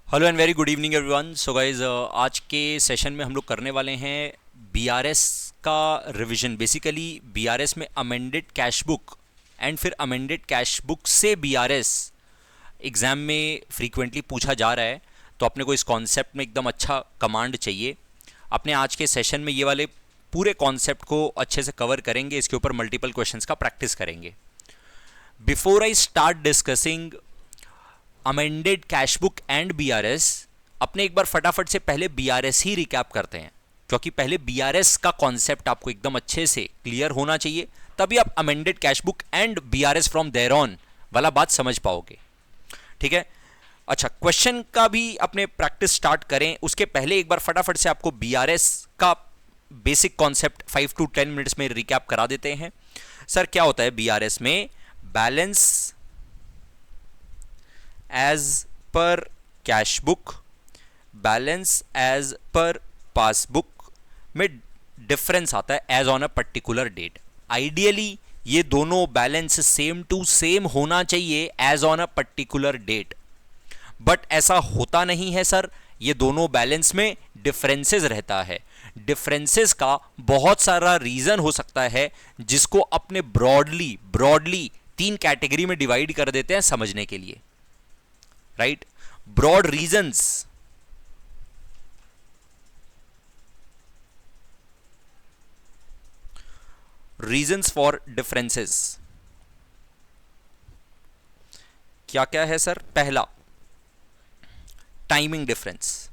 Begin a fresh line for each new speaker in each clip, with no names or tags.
Hello and very good evening everyone. So guys आज के session में हम लोग करने वाले हैं बीआरएस का रिवीजन। बेसिकली बीआरएस में अमेंडेड कैश बुक एंड फिर अमेंडेड कैश बुक से बीआरएस एग्ज़ाम में फ्रीक्वेंटली पूछा जा रहा है, तो अपने को इस कॉन्सेप्ट में एकदम अच्छा कमांड चाहिए। अपने आज के सेशन में ये वाले पूरे कॉन्सेप्ट को अच्छे से कवर करेंगे, इसके ऊपर मल्टीपल क्वेश्चंस का प्रैक्टिस करेंगे। Before I start discussing amended cash book and BRS, अपने एक बार फटाफट से पहले बीआरएस ही रिकैप करते हैं, क्योंकि पहले बीआरएस का कॉन्सेप्ट आपको एकदम अच्छे से क्लियर होना चाहिए, तभी आप amended cash book and BRS from there on वाला बात समझ पाओगे। ठीक है, अच्छा, क्वेश्चन का भी अपने प्रैक्टिस स्टार्ट करें उसके पहले एक बार फटाफट से आपको बीआरएस का बेसिक कॉन्सेप्ट 5 to 10 मिनट्स में रिकैप करा देते हैं। सर क्या होता है बीआरएस में? Balance as per cash book, balance as per passbook में डिफरेंस आता है as on a particular date. Ideally ये दोनों बैलेंस सेम टू सेम होना चाहिए as on a particular date, but ऐसा होता नहीं है सर। ये दोनों बैलेंस में डिफरेंसेस रहता है। डिफरेंसेस का बहुत सारा रीजन हो सकता है, जिसको अपने ब्रॉडली 3 कैटेगरी में डिवाइड कर देते हैं समझने के लिए। Right, broad reasons for differences क्या क्या है सर? पहला, टाइमिंग डिफरेंस।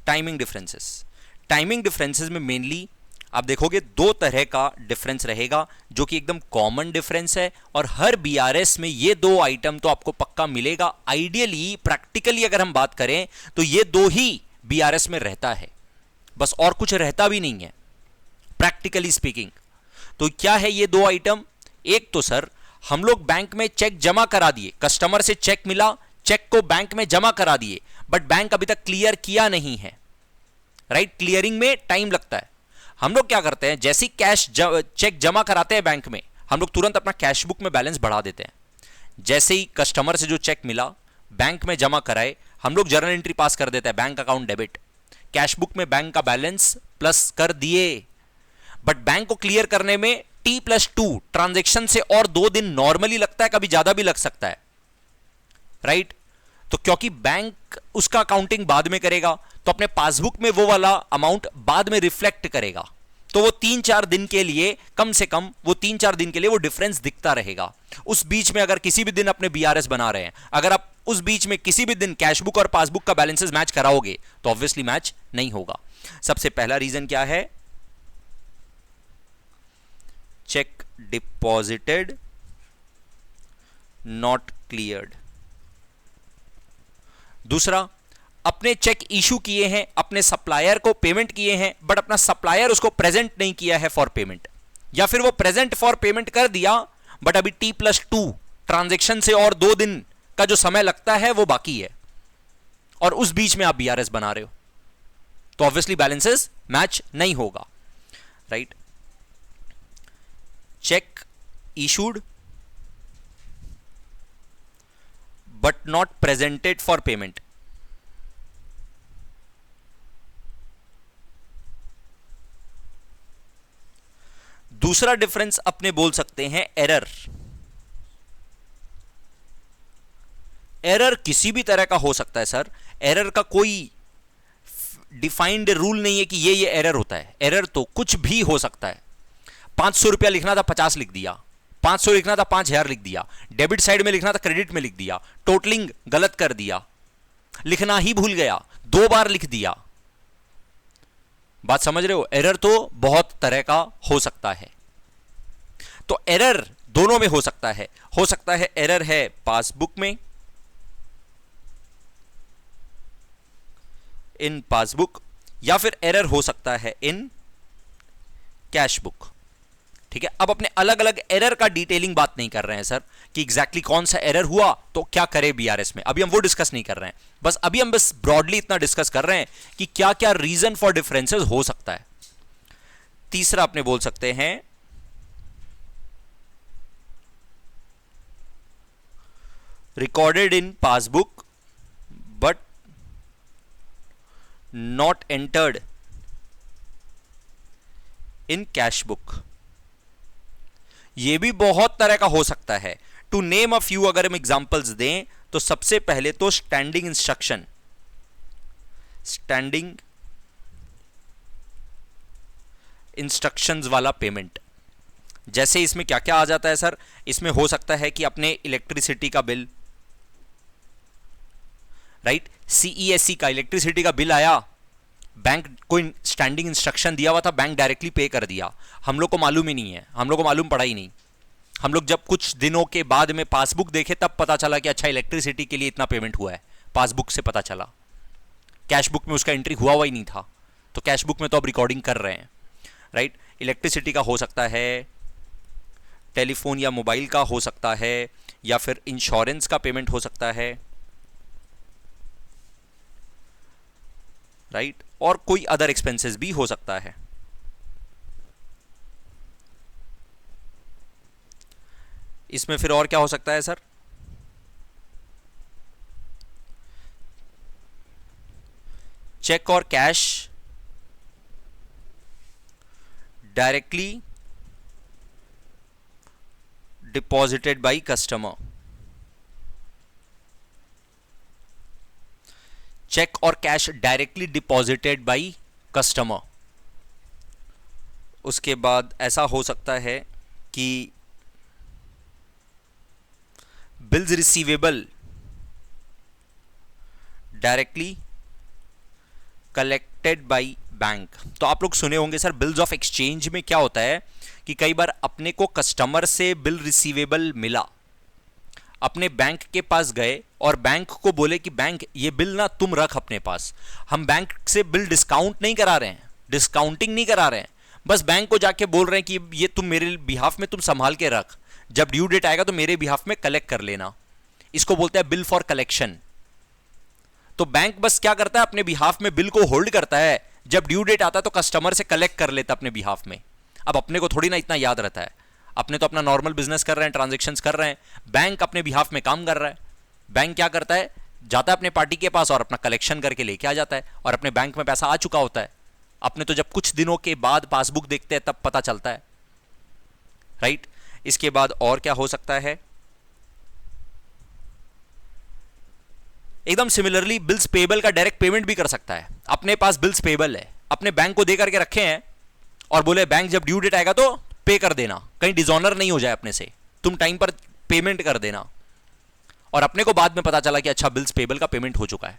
टाइमिंग डिफरेंसेस में मेनली आप देखोगे 2 तरह का डिफरेंस रहेगा, जो कि एकदम कॉमन डिफरेंस है, और हर बीआरएस में ये 2 आइटम तो आपको पक्का मिलेगा। आइडियली प्रैक्टिकली अगर हम बात करें तो ये 2 ही बीआरएस में रहता है, बस और कुछ रहता भी नहीं है प्रैक्टिकली स्पीकिंग। तो क्या है ये 2 आइटम? एक तो सर, हम लोग बैंक में चेक जमा करा दिए, कस्टमर से चेक मिला, चेक को बैंक में जमा करा दिए, बट बैंक अभी तक क्लियर किया नहीं है। राइट, क्लियरिंग में टाइम लगता है। हम लोग क्या करते हैं, जैसे ही चेक जमा कराते हैं बैंक में, हम लोग तुरंत अपना कैश बुक में बैलेंस बढ़ा देते हैं। जैसे ही कस्टमर से जो चेक मिला, बैंक में जमा कराए, हम लोग जर्नल एंट्री पास कर देते हैं, bank account debit, cash book में बैंक का बैलेंस प्लस कर दिए। बट बैंक को क्लियर करने में T+2 ट्रांजेक्शन से और 2 दिन नॉर्मली लगता है, कभी ज्यादा भी लग सकता है। राइट, तो क्योंकि बैंक उसका अकाउंटिंग बाद में करेगा, तो अपने पासबुक में वो वाला अमाउंट बाद में रिफ्लेक्ट करेगा, तो वो 3-4 दिन के लिए, कम से कम वो 3-4 दिन के लिए वो डिफरेंस दिखता रहेगा। उस बीच में अगर किसी भी दिन अपने बीआरएस बना रहे हैं, अगर आप उस बीच में किसी भी दिन कैश बुक और पासबुक का बैलेंसेस मैच कराओगे तो ऑब्वियसली मैच नहीं होगा। सबसे पहला रीजन क्या है? Cheque deposited not cleared. दूसरा, अपने चेक इशू किए हैं, अपने सप्लायर को पेमेंट किए हैं, बट अपना सप्लायर उसको प्रेजेंट नहीं किया है फॉर पेमेंट, या फिर वो प्रेजेंट फॉर पेमेंट कर दिया, बट अभी T+2 ट्रांजेक्शन से और 2 दिन का जो समय लगता है वो बाकी है, और उस बीच में आप बीआरएस बना रहे हो, तो ऑब्वियसली बैलेंसेस मैच नहीं होगा। Right, check issued but not presented for payment. दूसरा डिफरेंस अपने बोल सकते हैं एरर। एरर किसी भी तरह का हो सकता है सर। एरर का कोई डिफाइंड रूल नहीं है कि ये एरर होता है। एरर तो कुछ भी हो सकता है। 500 रुपया लिखना था 50 लिख दिया, 500 लिखना था 5000 लिख दिया, डेबिट साइड में लिखना था क्रेडिट में लिख दिया, टोटलिंग गलत कर दिया, लिखना ही भूल गया, 2 बार लिख दिया। बात समझ रहे हो? एरर तो बहुत तरह का हो सकता है। तो एरर दोनों में हो सकता है। हो सकता है एरर है पासबुक में, इन पासबुक, या फिर एरर हो सकता है इन कैश बुक। ठीक है, अब अपने अलग अलग एरर का डिटेलिंग बात नहीं कर रहे हैं सर, कि एग्जैक्टली कौन सा एरर हुआ तो क्या करे बीआरएस में, अभी हम वो डिस्कस नहीं कर रहे हैं। अभी हम बस ब्रॉडली इतना डिस्कस कर रहे हैं कि क्या क्या रीजन फॉर डिफरेंसेस हो सकता है। तीसरा अपने बोल सकते हैं recorded in passbook but not entered in cash book। ये भी बहुत तरह का हो सकता है। टू नेम अ फ्यू अगर हम एग्जांपल्स दें तो सबसे पहले तो स्टैंडिंग इंस्ट्रक्शन, स्टैंडिंग इंस्ट्रक्शंस वाला पेमेंट। जैसे इसमें क्या क्या आ जाता है सर, इसमें हो सकता है कि अपने इलेक्ट्रिसिटी का बिल, राइट, सीईएससी का इलेक्ट्रिसिटी का बिल आया, बैंक को स्टैंडिंग इंस्ट्रक्शन दिया हुआ था, बैंक डायरेक्टली पे कर दिया, हम लोग को मालूम ही नहीं है, हम लोग को मालूम पड़ा ही नहीं। हम लोग जब कुछ दिनों के बाद में पासबुक देखे तब पता चला कि अच्छा इलेक्ट्रिसिटी के लिए इतना पेमेंट हुआ है, पासबुक से पता चला, कैश बुक में उसका एंट्री हुआ ही नहीं था, तो कैश बुक में तो अब रिकॉर्डिंग कर रहे हैं, राइट। इलेक्ट्रिसिटी का हो सकता है, टेलीफोन या मोबाइल का हो सकता है, या फिर इंश्योरेंस का पेमेंट हो सकता है, राइट, और कोई अदर एक्सपेंसेस भी हो सकता है। इसमें फिर और क्या हो सकता है सर, चेक और cash directly deposited by customer. Cheque और cash directly deposited by customer. उसके बाद ऐसा हो सकता है कि bills receivable directly collected by bank. तो आप लोग सुने होंगे सर, बिल्स ऑफ एक्सचेंज में क्या होता है कि कई बार अपने को कस्टमर से बिल रिसीवेबल मिला, अपने बैंक के पास गए और बैंक को बोले कि बैंक ये बिल ना तुम रख अपने पास, हम बैंक से बिल डिस्काउंट नहीं करा रहे हैं, डिस्काउंटिंग नहीं करा रहे हैं, बस बैंक को जाके बोल रहे हैं कि ये तुम मेरे बिहाफ में तुम संभाल के रख, जब ड्यू डेट आएगा तो मेरे बिहाफ में कलेक्ट कर लेना। इसको बोलते हैं बिल फॉर कलेक्शन। तो बैंक बस क्या करता है, अपने बिहाफ में बिल को होल्ड करता है, जब ड्यू डेट आता है तो कस्टमर से कलेक्ट कर लेता अपने बिहाफ में। अब अपने को थोड़ी ना इतना याद रहता है, अपने तो अपना नॉर्मल बिजनेस कर रहे हैं, ट्रांजैक्शंस कर रहे हैं, बैंक अपने बिहाफ में काम कर रहा है। बैंक क्या करता है, जाता है अपने पार्टी के पास और अपना कलेक्शन करके लेके आ जाता है, और अपने बैंक में पैसा आ चुका होता है। अपने तो जब कुछ दिनों के बाद पासबुक देखते हैं तब पता चलता है, राइट। इसके बाद और क्या हो सकता है, एकदम सिमिलरली बिल्स पेबल का डायरेक्ट पेमेंट भी कर सकता है। अपने पास बिल्स पेबल है, अपने बैंक को दे करके रखे हैं और बोले बैंक जब ड्यू डेट आएगा तो पे कर देना, कहीं डिसऑनर नहीं हो जाए अपने से, तुम टाइम पर पेमेंट कर देना। और अपने को बाद में पता चला कि अच्छा बिल्स पेबल का पेमेंट हो चुका है,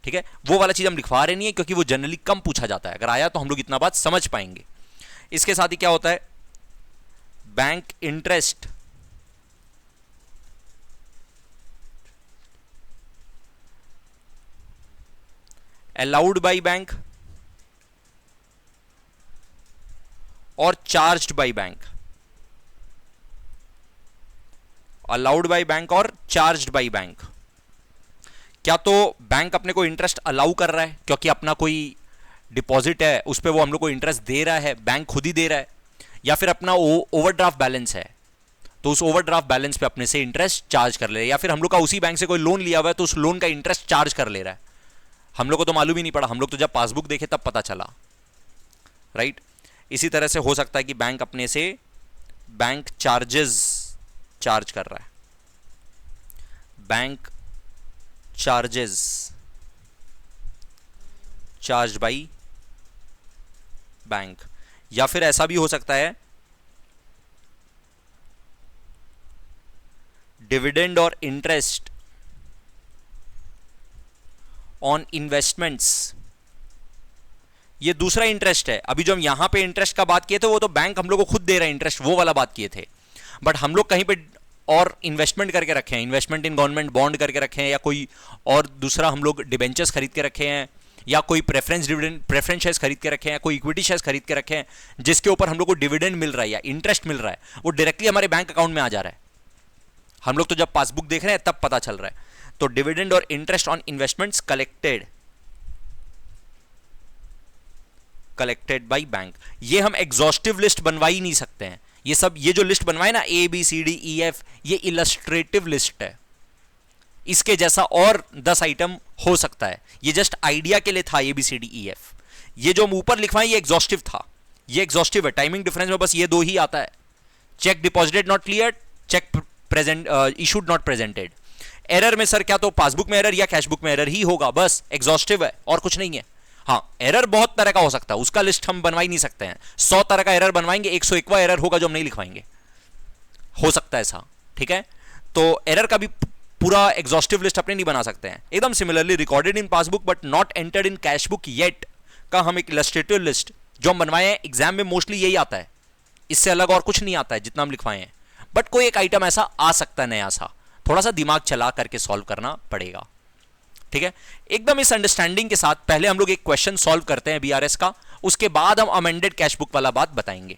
ठीक है। वो वाला चीज हम लिखवा रहे नहीं है क्योंकि वो जनरली कम पूछा जाता है, अगर आया तो हम लोग इतना बात समझ पाएंगे। इसके साथ ही क्या होता है, bank interest allowed by bank और charged by bank. Allowed by bank और चार्ज्ड बाय बैंक। क्या तो बैंक अपने को इंटरेस्ट अलाउ कर रहा है क्योंकि अपना कोई डिपॉजिट है उस पर वो हम लोग को इंटरेस्ट दे रहा है, बैंक खुद ही दे रहा है, या फिर अपना ओवरड्राफ्ट बैलेंस है तो उस ओवरड्राफ्ट बैलेंस पे अपने से इंटरेस्ट चार्ज कर ले रहा है, या फिर हम लोग का उसी बैंक से कोई लोन लिया हुआ है तो उस लोन का इंटरेस्ट चार्ज कर ले रहा है। हम लोग को तो मालूम ही नहीं पड़ा, हम लोग तो जब पासबुक देखे तब पता चला, राइट। इसी तरह से हो सकता है कि बैंक अपने से बैंक चार्जेस चार्ज कर रहा है, bank charges charge by bank. या फिर ऐसा भी हो सकता है डिविडेंड और इंटरेस्ट ऑन इन्वेस्टमेंट्स। ये दूसरा इंटरेस्ट है। अभी जो हम यहां पे इंटरेस्ट का बात किए थे वो तो बैंक हम लोग को खुद दे रहा है इंटरेस्ट, वो वाला बात किए थे। बट हम लोग कहीं पे और इन्वेस्टमेंट करके रखे हैं, इन्वेस्टमेंट इन गवर्नमेंट बॉन्ड करके रखे हैं, या कोई और दूसरा हम लोग डिबेंचर्स खरीद के रखे हैं, या कोई प्रेफरेंस शेयर्स खरीद के रखे हैं, कोई इक्विटी शेयर्स खरीद के रखे हैं जिसके ऊपर हम लोग को डिविडेंड मिल रहा है या इंटरेस्ट मिल रहा है, वो डायरेक्टली हमारे बैंक अकाउंट में आ जा रहा है। हम लोग तो जब पासबुक देख रहे हैं तब पता चल रहा है। तो डिविडेंड और interest on investments collected by bank. ये हम एग्जॉस्टिव लिस्ट बनवा ही नहीं सकते हैं। ये सब, ये जो लिस्ट बनवाए ना A B C D E F, ये इलस्ट्रेटिव लिस्ट है, इसके जैसा और 10 आइटम हो सकता है। ये जस्ट आइडिया के लिए था ABCDEF। ये जो हम ऊपर लिखवाएं ये एग्जॉस्टिव था, ये एग्जॉस्टिव है। टाइमिंग डिफरेंस में बस ये दो ही आता है, cheque deposited not clear, cheque present issued not presented. Error में सर क्या तो पासबुक में एरर या कैशबुक में एरर ही होगा, बस एग्जॉस्टिव है और कुछ नहीं है। हाँ, एरर बहुत तरह का हो सकता है, उसका लिस्ट हम बनवा ही नहीं सकते हैं। 100 तरह का एरर बनवाएंगे, 101वां एरर होगा जो हम नहीं लिखवाएंगे, हो सकता है ऐसा, ठीक है। तो एरर का भी पूरा एग्जॉस्टिव लिस्ट अपने नहीं बना सकते हैं। एकदम similarly recorded in passbook but not entered in cashbook yet का हम एक इलस्ट्रेटिव लिस्ट जो हम बनवाए हैं, एग्जाम में मोस्टली यही आता है, इससे अलग और कुछ नहीं आता है जितना हम लिखवाए हैं। बट कोई एक आइटम ऐसा आ सकता है नया सा, थोड़ा सा दिमाग चला करके सॉल्व करना पड़ेगा, ठीक है। एकदम इस अंडरस्टैंडिंग के साथ पहले हम लोग एक क्वेश्चन सॉल्व करते हैं BRS का, उसके बाद हम अमेंडेड कैशबुक वाला बात बताएंगे,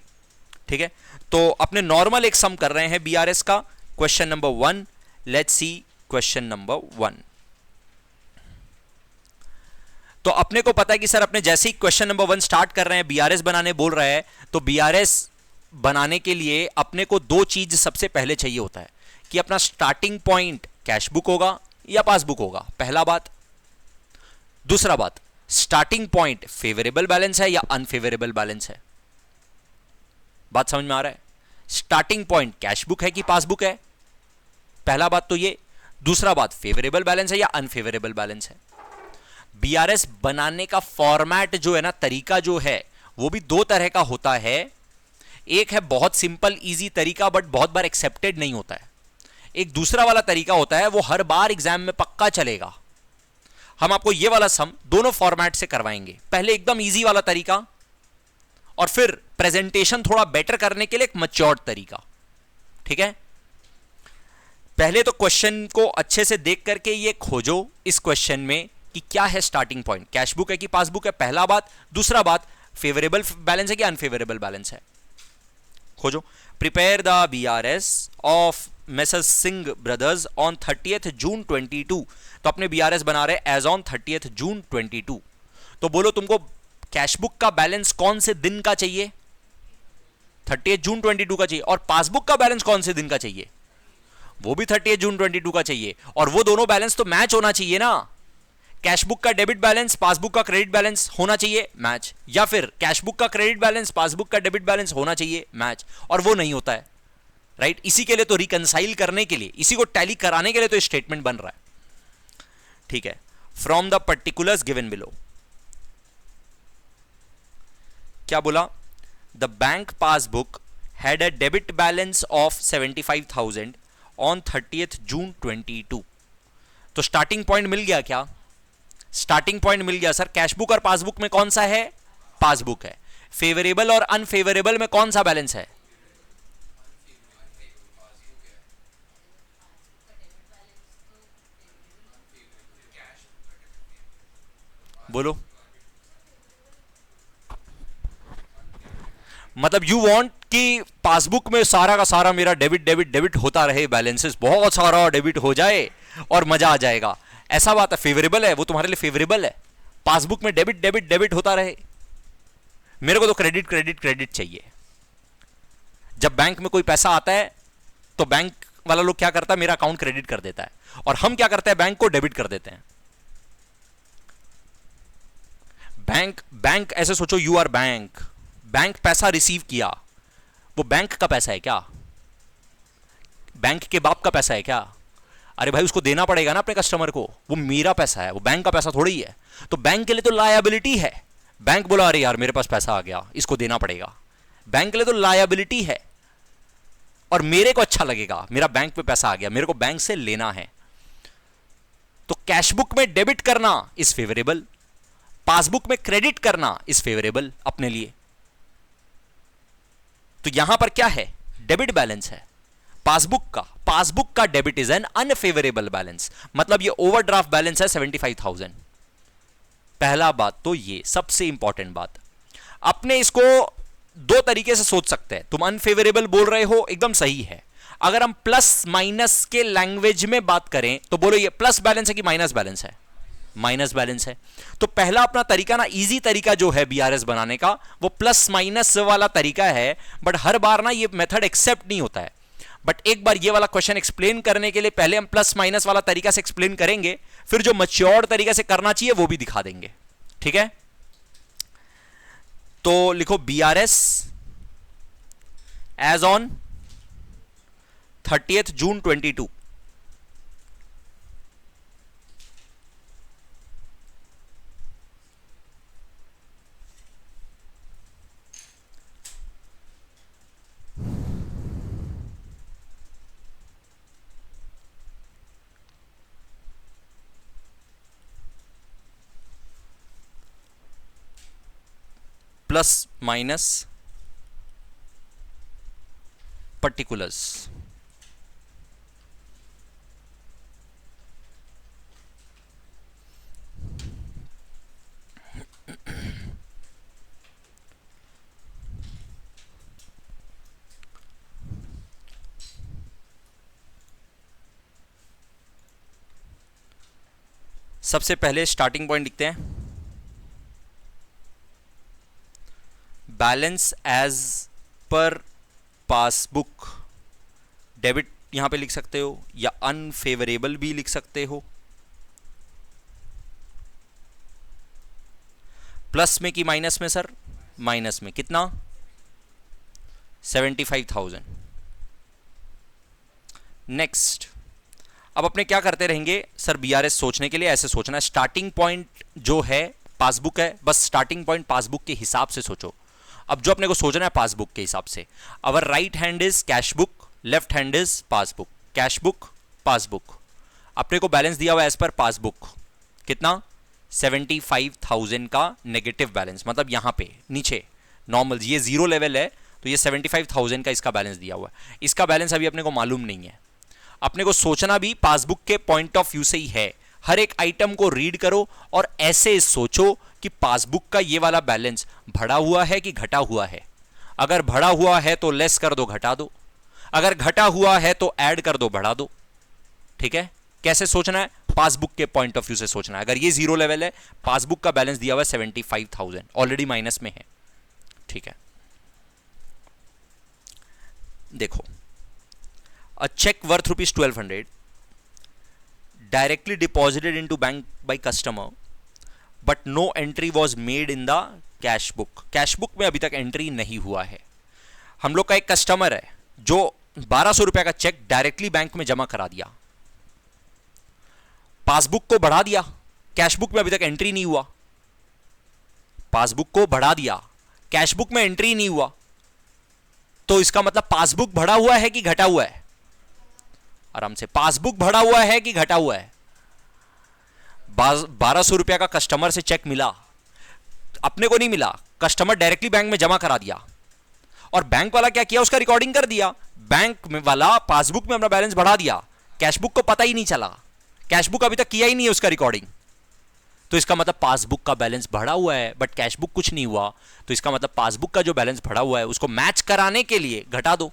ठीक है। तो अपने नॉर्मल एक सम कर रहे हैं BRS का, question number 1। Let's see question number 1। तो अपने को पता है कि सर अपने जैसे ही क्वेश्चन नंबर 1 स्टार्ट कर रहे हैं, BRS बनाने बोल रहा है, तो BRS बनाने के लिए अपने को दो चीज सबसे पहले चाहिए होता है कि अपना स्टार्टिंग पॉइंट कैशबुक होगा या पासबुक होगा, पहला बात। दूसरा बात, स्टार्टिंग पॉइंट फेवरेबल बैलेंस है या अनफेवरेबल बैलेंस है। बात समझ में आ रहा है? स्टार्टिंग पॉइंट कैशबुक है कि पासबुक है, पहला बात तो ये। दूसरा बात, फेवरेबल बैलेंस है या अनफेवरेबल बैलेंस है। BRS बनाने का फॉर्मेट जो है ना, तरीका जो है वो भी दो तरह का होता है। एक है बहुत सिंपल इजी तरीका बट बहुत बार एक्सेप्टेड नहीं होता है। एक दूसरा वाला तरीका होता है वो हर बार एग्जाम में पक्का चलेगा। हम आपको ये वाला सम दोनों फॉर्मेट से करवाएंगे, पहले एकदम इजी वाला तरीका और फिर प्रेजेंटेशन थोड़ा बेटर करने के लिए एक मैच्योर्ड तरीका, ठीक है। पहले तो क्वेश्चन को अच्छे से देख करके ये खोजो इस क्वेश्चन में कि क्या है स्टार्टिंग पॉइंट, कैशबुक है कि पासबुक है, पहला बात। दूसरा बात, फेवरेबल बैलेंस है कि अनफेवरेबल बैलेंस है, खोजो। Prepare the BRS of messrs Singh brothers on 30th June 22। तो अपने BRS बना रहे एज ऑन 30th जून 22। तो बोलो तुमको कैशबुक का बैलेंस कौन से दिन का चाहिए? 30th जून 22 का चाहिए। और पासबुक का बैलेंस कौन से दिन का चाहिए? वो भी 30th जून 22 का चाहिए। और वो दोनों बैलेंस तो मैच होना चाहिए ना। कैशबुक का डेबिट बैलेंस पासबुक का क्रेडिट बैलेंस होना चाहिए मैच, या फिर कैशबुक का क्रेडिट बैलेंस पासबुक का डेबिट बैलेंस होना चाहिए मैच, और वो नहीं होता है, राइट। इसी के लिए तो रिकंसाइल करने के लिए, इसी को टैली कराने के लिए तो स्टेटमेंट बन रहा है, ठीक है। From the particulars given below, क्या बोला? The bank passbook had a debit balance of 75,000 on 30th June 22। तो स्टार्टिंग पॉइंट मिल गया क्या? स्टार्टिंग पॉइंट मिल गया सर। कैशबुक और पासबुक में कौन सा है? पासबुक है। फेवरेबल और अनफेवरेबल में कौन सा बैलेंस है? बोलो। मतलब यू वांट कि पासबुक में सारा का सारा मेरा डेबिट डेबिट डेबिट होता रहे, बैलेंसेस बहुत सारा डेबिट हो जाए और मजा आ जाएगा, ऐसा बात है। फेवरेबल है वो तुम्हारे लिए, फेवरेबल है। पासबुक में डेबिट डेबिट डेबिट होता रहे, मेरे को तो क्रेडिट क्रेडिट क्रेडिट चाहिए। जब बैंक में कोई पैसा आता है तो बैंक वाला लोग क्या करता है, मेरा अकाउंट क्रेडिट कर देता है, और हम क्या करते हैं, बैंक को डेबिट कर देते हैं। बैंक ऐसे सोचो, यू आर बैंक पैसा रिसीव किया, वो बैंक का पैसा है क्या? बैंक के बाप का पैसा है क्या? अरे भाई उसको देना पड़ेगा ना अपने कस्टमर को, वो मेरा पैसा है, वो बैंक का पैसा थोड़ी है। तो बैंक के लिए तो लायबिलिटी है। बैंक बोला अरे यार मेरे पास पैसा आ गया, इसको देना पड़ेगा, बैंक के लिए तो लायबिलिटी है। और मेरे को अच्छा लगेगा, मेरा बैंक पे पैसा आ गया, मेरे को बैंक से लेना है। तो कैशबुक में डेबिट करना इज फेवरेबल, पासबुक में क्रेडिट करना इज फेवरेबल अपने लिए। तो यहां पर क्या है, डेबिट बैलेंस है पासबुक का debit is an unfavourable balance, मतलब ये ओवरड्राफ्ट बैलेंस है 75,000। पहला बात तो ये सबसे इंपॉर्टेंट बात, अपने इसको दो तरीके से सोच सकते हैं। तुम अनफेवरेबल बोल रहे हो, एकदम सही है। अगर हम प्लस माइनस के लैंग्वेज में बात करें तो बोलो ये प्लस बैलेंस है कि माइनस बैलेंस है? माइनस बैलेंस है। तो पहला अपना तरीका ना, इजी तरीका जो है BRS बनाने का, वो प्लस माइनस वाला तरीका है। बट हर बार ना ये मेथड एक्सेप्ट नहीं होता है। बट एक बार ये वाला क्वेश्चन एक्सप्लेन करने के लिए पहले हम प्लस माइनस वाला तरीका से एक्सप्लेन करेंगे, फिर जो मैच्योर्ड तरीके से करना चाहिए वो भी दिखा देंगे, ठीक है। तो लिखो BRS as on 30th June 22, plus minus particulars. सबसे पहले स्टार्टिंग पॉइंट लिखते हैं, balance as per passbook, debit यहां पे लिख सकते हो या अनफेवरेबल भी लिख सकते हो। प्लस में कि माइनस में सर? माइनस में। कितना? 75,000। नेक्स्ट, अब अपने क्या करते रहेंगे सर? BRS सोचने के लिए ऐसे सोचना है, स्टार्टिंग पॉइंट जो है पासबुक है, बस स्टार्टिंग पॉइंट पासबुक के हिसाब से सोचो। अब जो अपने को सोचना है पासबुक के हिसाब से, our right hand is cash book, left hand is passbook. Cash book, passbook, अपने को बैलेंस दिया हुआ एज पर पासबुक कितना? 75,000 का नेगेटिव बैलेंस, मतलब यहां पे नीचे नॉर्मल ये जीरो लेवल है, तो ये 75,000 का इसका बैलेंस दिया हुआ है। इसका बैलेंस अभी अपने को मालूम नहीं है, अपने को सोचना भी पासबुक के पॉइंट ऑफ व्यू से ही है। हर एक आइटम को रीड करो और ऐसे सोचो कि पासबुक का ये वाला बैलेंस बढ़ा हुआ है कि घटा हुआ है। अगर बढ़ा हुआ है तो लेस कर दो, घटा दो, अगर घटा हुआ है तो ऐड कर दो, बढ़ा दो, ठीक है। कैसे सोचना है? पासबुक के पॉइंट ऑफ व्यू से सोचना है। अगर ये जीरो लेवल है, पासबुक का बैलेंस दिया हुआ है 75,000, ऑलरेडी माइनस में है, ठीक है। देखो, a check worth ₹1200 directly deposited into bank by customer but no entry was made in the cash book। Cash book में अभी तक एंट्री नहीं हुआ है। हम लोग का एक कस्टमर है जो 1200 रुपए का चेक डायरेक्टली बैंक में जमा करा दिया, पासबुक को बढ़ा दिया, कैश बुक में अभी तक एंट्री नहीं हुआ। पासबुक को बढ़ा दिया, कैश बुक में एंट्री नहीं हुआ, तो इसका मतलब पासबुक बढ़ा हुआ है कि घटा हुआ है? आराम से, पासबुक बढ़ा हुआ है कि घटा हुआ है? 1200 रुपया का कस्टमर से चेक मिला, अपने को नहीं मिला, कस्टमर डायरेक्टली बैंक में जमा करा दिया, और बैंक वाला क्या किया? उसका रिकॉर्डिंग कर दिया। बैंक में वाला पासबुक में अपना बैलेंस बढ़ा दिया, कैश बुक को पता ही नहीं चला, कैश बुक अभी तक किया ही नहीं है उसका रिकॉर्डिंग, तो इसका मतलब पासबुक का बैलेंस बढ़ा हुआ है बट कैश बुक कुछ नहीं हुआ, तो इसका मतलब पासबुक का जो बैलेंस बढ़ा हुआ है उसको मैच कराने के लिए घटा दो,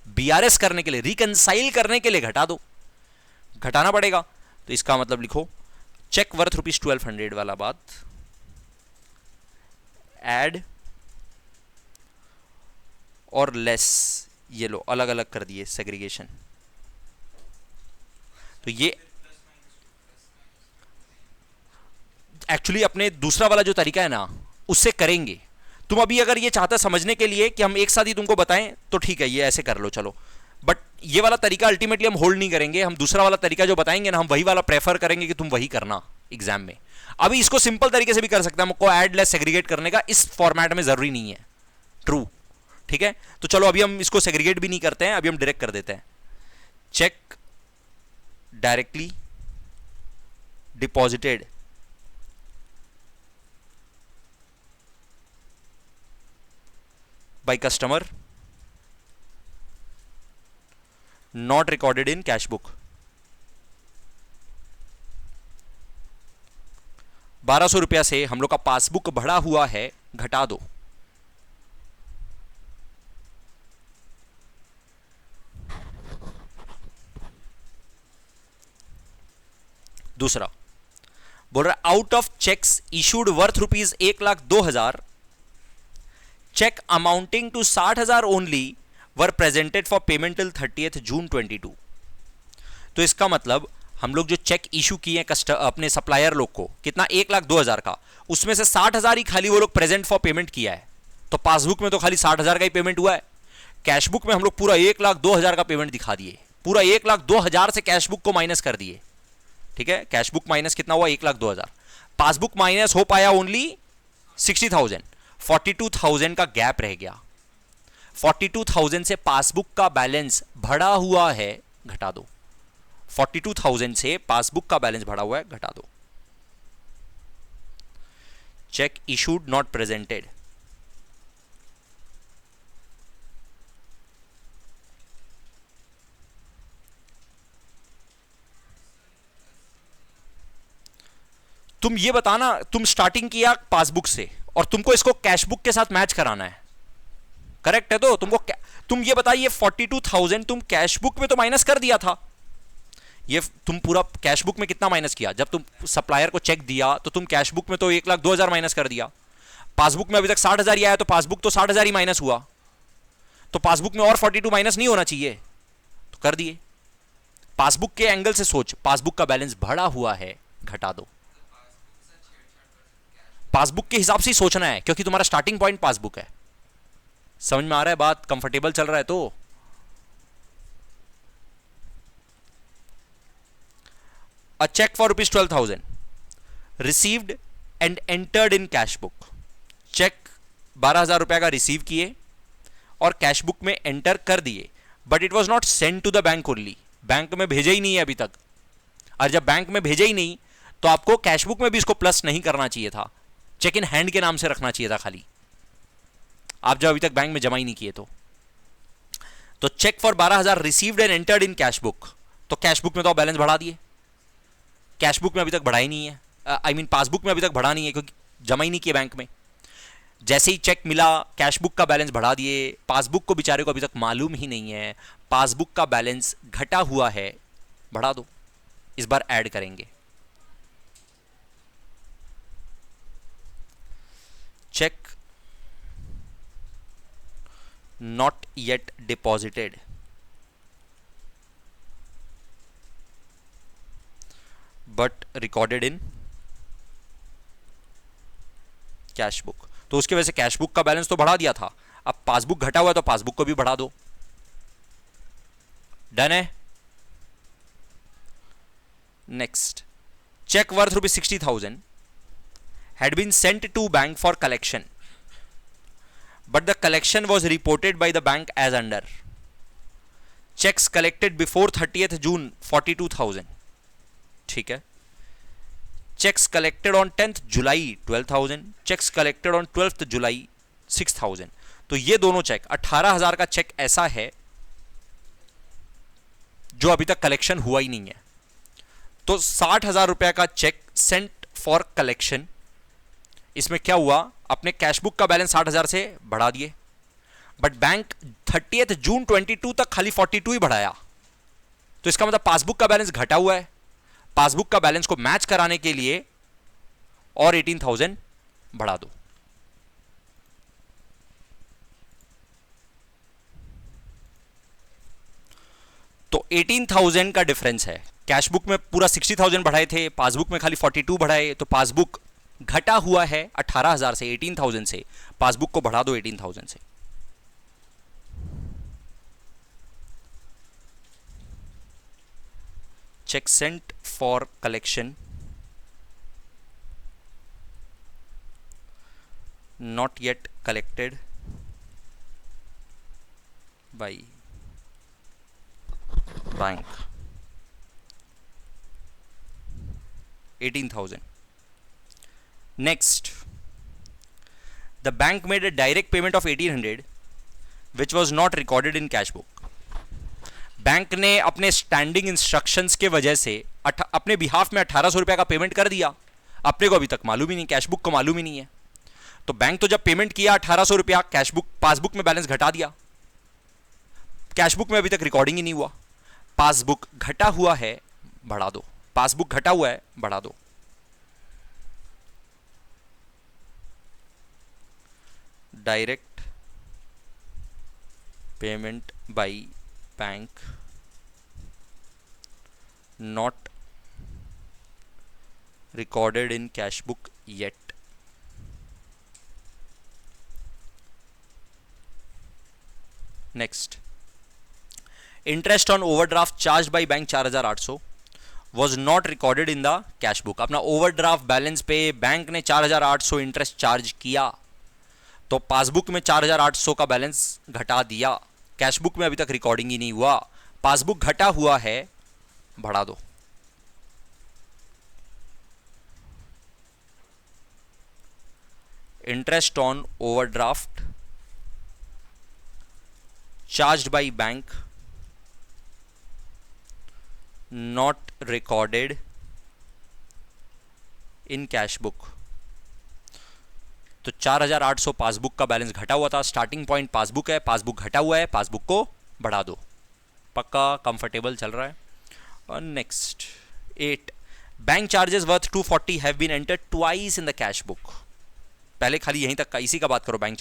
BRS करने के लिए, रिकंसाइल करने के लिए घटा दो, घटाना पड़ेगा। तो इसका मतलब लिखो, चेक वर्थ ₹1200 वाला बात, ऐड और लेस, ये लो अलग अलग कर दिए, सेग्रीगेशन। तो ये एक्चुअली अपने दूसरा वाला जो तरीका है ना उससे करेंगे। तुम अभी अगर ये चाहता समझने के लिए कि हम एक साथ ही तुमको बताएं तो ठीक है, ये ऐसे कर लो चलो, बट ये वाला तरीका अल्टीमेटली हम होल्ड नहीं करेंगे। हम दूसरा वाला तरीका जो बताएंगे ना, हम वही वाला प्रेफर करेंगे कि तुम वही करना एग्जाम में। अभी इसको सिंपल तरीके से भी कर सकते हैं, हमको ऐड लेस सेग्रीगेट करने का इस फॉर्मेट में जरूरी नहीं है, ट्रू, ठीक है। तो चलो अभी हम इसको सेग्रीगेट भी नहीं करते हैं, अभी हम डायरेक्ट कर देते हैं, cheque directly deposited by customer not recorded in cash book। 1200 रुपया से हम लोग का पासबुक बढ़ा हुआ है, घटा दो। दूसरा बोल रहा है, out of cheques issued worth ₹1,02,000, cheque amounting to 60,000 only were presented for payment till 30th June 22। तो इसका मतलब हम लोग जो चेक इशू किए हैं अपने सप्लायर लोग को, कितना 1,02,000 का, उसमें से 60,000 ही खाली वो लोग प्रेजेंट फॉर पेमेंट किया है। तो पासबुक में तो खाली 60,000 का ही पेमेंट हुआ है। कैशबुक में हम लोग पूरा 1,02,000 का पेमेंट दिखा दिए, पूरा 1,02,000 से कैशबुक को माइनस कर दिए। ठीक है, कैशबुक माइनस कितना हुआ? 1,02,000। पासबुक माइनस हो पाया ओनली 60,000, 42,000 का गैप रह गया। 42,000 से पासबुक का बैलेंस बढ़ा हुआ है, घटा दो। 42,000 से पासबुक का बैलेंस बढ़ा हुआ है, घटा दो। चेक इशूड नॉट प्रेजेंटेड, तुम ये बताना, तुम स्टार्टिंग किया पासबुक से और तुमको इसको कैशबुक के साथ मैच कराना है, करेक्ट है? तो तुम ये बताइए 42,000 तुम कैशबुक में तो माइनस कर दिया था। ये तुम पूरा कैशबुक में कितना माइनस किया? जब तुम सप्लायर को चेक दिया तो तुम कैशबुक में तो 1,02,000 माइनस कर दिया। पासबुक में अभी तक 60,000 ही आया, तो पासबुक तो 60,000 ही माइनस हुआ। तो पासबुक में और 42 माइनस नहीं होना चाहिए, तो कर दिए। पासबुक के एंगल से सोच, पासबुक का बैलेंस बढ़ा हुआ है, घटा दो। पासबुक के हिसाब से ही सोचना है, क्योंकि तुम्हारा स्टार्टिंग पॉइंट पासबुक है। समझ में आ रहा है बात? कंफर्टेबल चल रहा है? तो a check for rupees 12,000 received and entered in cash book। Cheque 12,000 रुपए का रिसीव किए और कैश बुक में एंटर कर दिए, but it was not send to the bank only. Bank में भेजा ही नहीं है अभी तक। और जब बैंक में भेजा ही नहीं, तो आपको कैश बुक में भी इसको प्लस नहीं करना चाहिए था, चेक इन हैंड के नाम से रखना चाहिए था खाली, आप जब अभी तक बैंक में जमा ही नहीं किए। तो cheque for 12,000 received and entered in cash book, तो कैश बुक में तो आप बैलेंस बढ़ा दिए, कैश बुक में अभी तक बढ़ा ही नहीं है, आई मीन पासबुक में अभी तक बढ़ा नहीं है, क्योंकि जमा ही नहीं किया बैंक में। जैसे ही चेक मिला, कैश बुक का बैलेंस बढ़ा दिए। पासबुक को बेचारे को अभी तक मालूम ही नहीं है, पासबुक का बैलेंस घटा हुआ है, बढ़ा दो। इस बार ऐड करेंगे, cheque not yet deposited, but recorded in cash book. तो उसके वजह से कैश बुक का बैलेंस तो बढ़ा दिया था, अब पासबुक घटा हुआ है तो पासबुक को भी बढ़ा दो। डन है? Next, cheque worth ₹60,000 had been sent to bank for collection, but the collection was reported by the bank as under। checks collected before 30th June 42,000। ठीक है। checks collected on 10th July 12,000, checks collected on 12th July 6,000। तो ये दोनों check, 18,000 का check ऐसा है जो अभी तक कलेक्शन हुआ ही नहीं है। तो 60,000 रुपए का चेक सेंट फॉर कलेक्शन, इसमें क्या हुआ, अपने कैशबुक का बैलेंस 60,000 से बढ़ा दिए, बट बैंक 30th जून 22 तक खाली 42 ही बढ़ाया। तो इसका मतलब पासबुक का बैलेंस घटा हुआ है। पासबुक का बैलेंस को मैच कराने के लिए और 18,000 बढ़ा दो। तो 18,000 का डिफरेंस है। कैशबुक में पूरा 60,000 बढ़ाए थे, पासबुक में खाली 42 बढ़ाए, तो पासबुक घटा हुआ है 18,000 से, 18,000 से। पासबुक को बढ़ा दो 18,000 से। Cheque sent for collection not yet collected by bank, 18,000। Next, the bank made a direct payment of 1,800 which was not recorded in cash book। Bank ने अपने स्टैंडिंग इंस्ट्रक्शंस के वजह से अपने बिहाफ में 1,800 रुपए का पेमेंट कर दिया, अपने को अभी तक मालूम ही नहीं, कैश बुक को मालूम ही नहीं है। तो बैंक तो जब पेमेंट किया 1,800 रुपया, कैश बुक पासबुक में बैलेंस घटा दिया, कैश बुक में अभी तक रिकॉर्डिंग ही नहीं हुआ। पासबुक घटा हुआ है, बढ़ा दो। पासबुक घटा हुआ है, बढ़ा दो। Direct payment by bank not recorded in cash book yet. Next, interest on overdraft charged by bank 4800 was not recorded in the cash book. अपना overdraft बैलेंस पे बैंक ने 4800 इंटरेस्ट चार्ज किया, तो पासबुक में 4800 का बैलेंस घटा दिया, cash book में अभी तक रिकॉर्डिंग ही नहीं हुआ, पासबुक घटा हुआ है, बढ़ा दो। Interest on overdraft charged by bank not recorded in cash book. तो 4800 पासबुक का बैलेंस घटा हुआ था, स्टार्टिंग पॉइंट पासबुक है, पासबुक घटा हुआ है, पासबुक को बढ़ा दो। पक्का कंफर्टेबल चल रहा है। और next 8, bank charges worth 240 have been entered twice in the cash book. पहले खाली यहीं तक का, इसी का बात करो। बैंक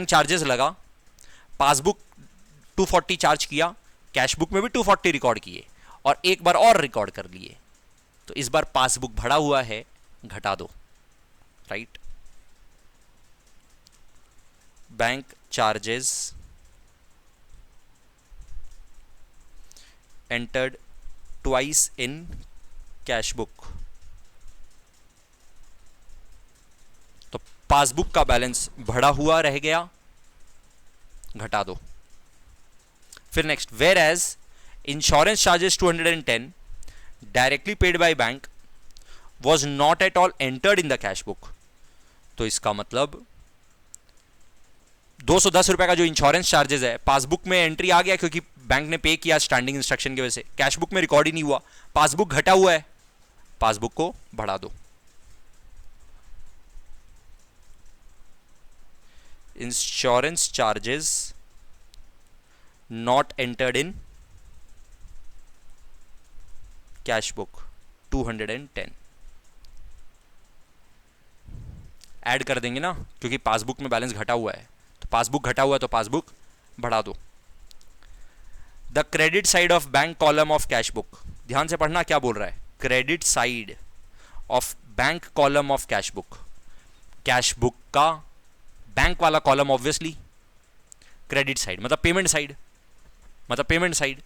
चार्जेस लगा, पासबुक 240 चार्ज किया, कैश बुक में भी 240 रिकॉर्ड किए और एक बार और रिकॉर्ड कर लिए, तो इस बार पासबुक भरा हुआ है, घटा दो। Right, bank charges entered twice in cash book, तो पासबुक का बैलेंस बढ़ा हुआ रह गया, घटा दो। फिर next, whereas insurance charges 210 directly paid by bank was not at all entered in the cash book. तो इसका मतलब 210 रुपए का जो इंश्योरेंस चार्जेस है, पासबुक में एंट्री आ गया क्योंकि बैंक ने पे किया स्टैंडिंग इंस्ट्रक्शन की वजह से, कैश बुक में रिकॉर्ड ही नहीं हुआ, पासबुक घटा हुआ है, पासबुक को बढ़ा दो। Insurance charges not entered in cash book 210 add कर देंगे ना, क्योंकि पासबुक में बैलेंस घटा हुआ है, तो पासबुक घटा हुआ है तो पासबुक बढ़ा दो। The credit side of bank column of cash book, ध्यान से पढ़ना क्या बोल रहा है, credit side of bank column of cash book, cash book का बैंक वाला कॉलम ऑब्वियसली क्रेडिट साइड मतलब payment side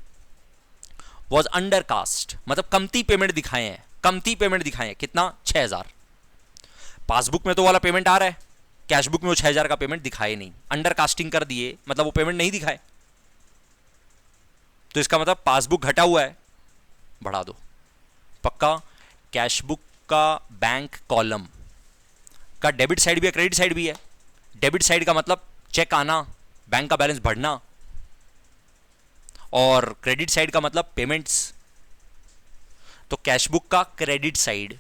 was undercast, मतलब कमती पेमेंट दिखाए हैं, कितना 6000। पासबुक में तो वाला पेमेंट आ रहा है, कैश बुक में वो 6000 का पेमेंट दिखाए नहीं, अंडर कास्टिंग कर दिए, मतलब वो पेमेंट नहीं दिखाए, तो इसका मतलब पासबुक घटा हुआ है, बढ़ा दो। पक्का, कैश बुक का बैंक कॉलम का डेबिट साइड भी है, क्रेडिट साइड भी है। डेबिट साइड का मतलब चेक आना, बैंक का बैलेंस बढ़ना, और क्रेडिट साइड का मतलब पेमेंट्स। तो कैश बुक का credit side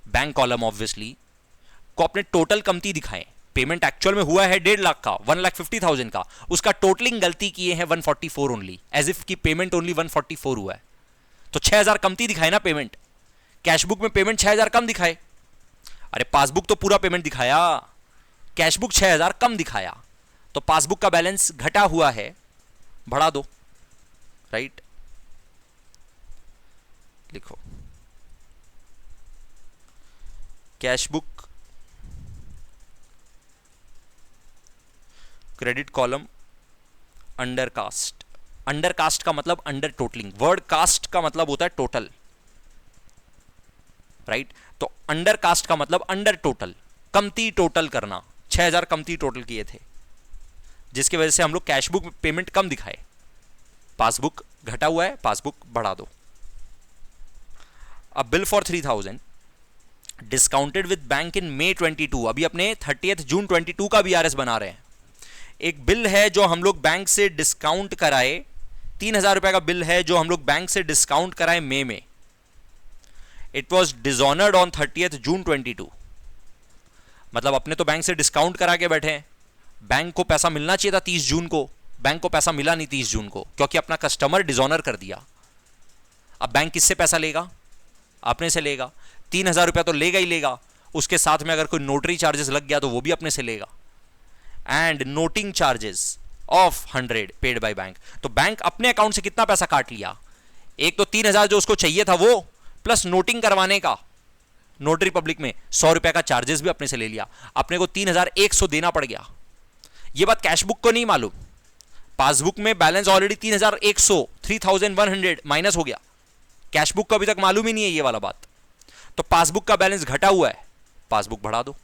bank column obviously को अपने टोटल कमती दिखाएं, पेमेंट एक्चुअल में हुआ है 1.5 लाख का, 1,50,000 का, उसका टोटलिंग गलती किए हैं 144 ओनली, एज इफ की पेमेंट ओनली 144 हुआ है, तो 6000 कमती दिखाए ना पेमेंट, कैश बुक में पेमेंट 6000 कम दिखाए, अरे पासबुक तो पूरा पेमेंट दिखाया, कैश बुक 6000 कम दिखाया, तो पासबुक का बैलेंस घटा हुआ है, बढ़ा दो। राइट, लिखो cash book credit column undercast. Undercast का मतलब अंडर टोटलिंग, वर्ड कास्ट का मतलब होता है टोटल। राइट, तो अंडर कास्ट का मतलब अंडर टोटल, कमती टोटल करना, 6000 कमती टोटल किए थे, जिसकी वजह से हम लोग कैश बुक में पेमेंट कम दिखाए, पासबुक घटा हुआ है, पासबुक बढ़ा दो। अब bill for 3000 discounted with bank in May 22, अभी अपने 30 जून 22 का BRS बना रहे हैं। एक बिल है जो हम लोग बैंक से डिस्काउंट कराए, 3000 रुपए का बिल है जो हम लोग बैंक से डिस्काउंट कराए मई में। इट वॉज डिसऑनर्ड ऑन 30 जून 22, मतलब अपने तो बैंक से डिस्काउंट करा के बैठे हैं, बैंक को पैसा मिलना चाहिए था 30 जून को, बैंक को पैसा मिला नहीं 30 जून को, क्योंकि अपना कस्टमर डिसऑनर कर दिया। अब बैंक किससे पैसा लेगा, अपने से लेगा, 3000 रुपया तो लेगा ही लेगा, उसके साथ में अगर कोई नोटरी चार्जेस लग गया तो वो भी अपने से लेगा, and noting charges of 100 paid by bank. तो बैंक अपने अकाउंट से कितना पैसा काट लिया, एक तो 3000 जो उसको चाहिए था वो, प्लस नोटिंग करवाने का नोटरी पब्लिक में 100 रुपए का चार्जेस भी अपने से ले लिया, अपने को 3100 देना पड़ गया। ये बात कैश बुक को नहीं मालूम, पासबुक में बैलेंस ऑलरेडी 3100 3100 माइनस हो गया, कैश बुक को अभी तक मालूम ही नहीं है ये वाला बात। तो पासबुक का बैलेंस घटा हुआ है, पासबुक बढ़ा दो।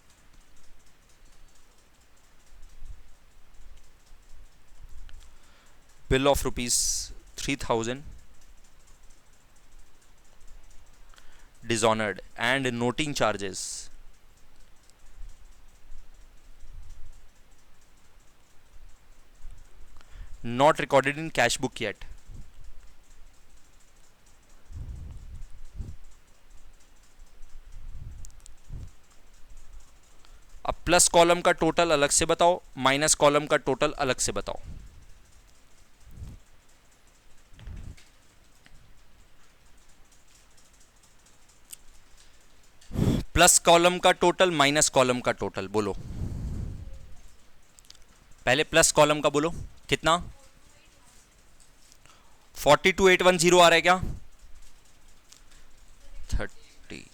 Bill of ₹3000 dishonored and noting charges not recorded in cash book yet। अब प्लस कॉलम का टोटल अलग से बताओ, माइनस कॉलम का टोटल अलग से बताओ। प्लस कॉलम का टोटल, माइनस कॉलम का टोटल बोलो। पहले प्लस कॉलम का बोलो, कितना? 42810 आ रहा है क्या? 30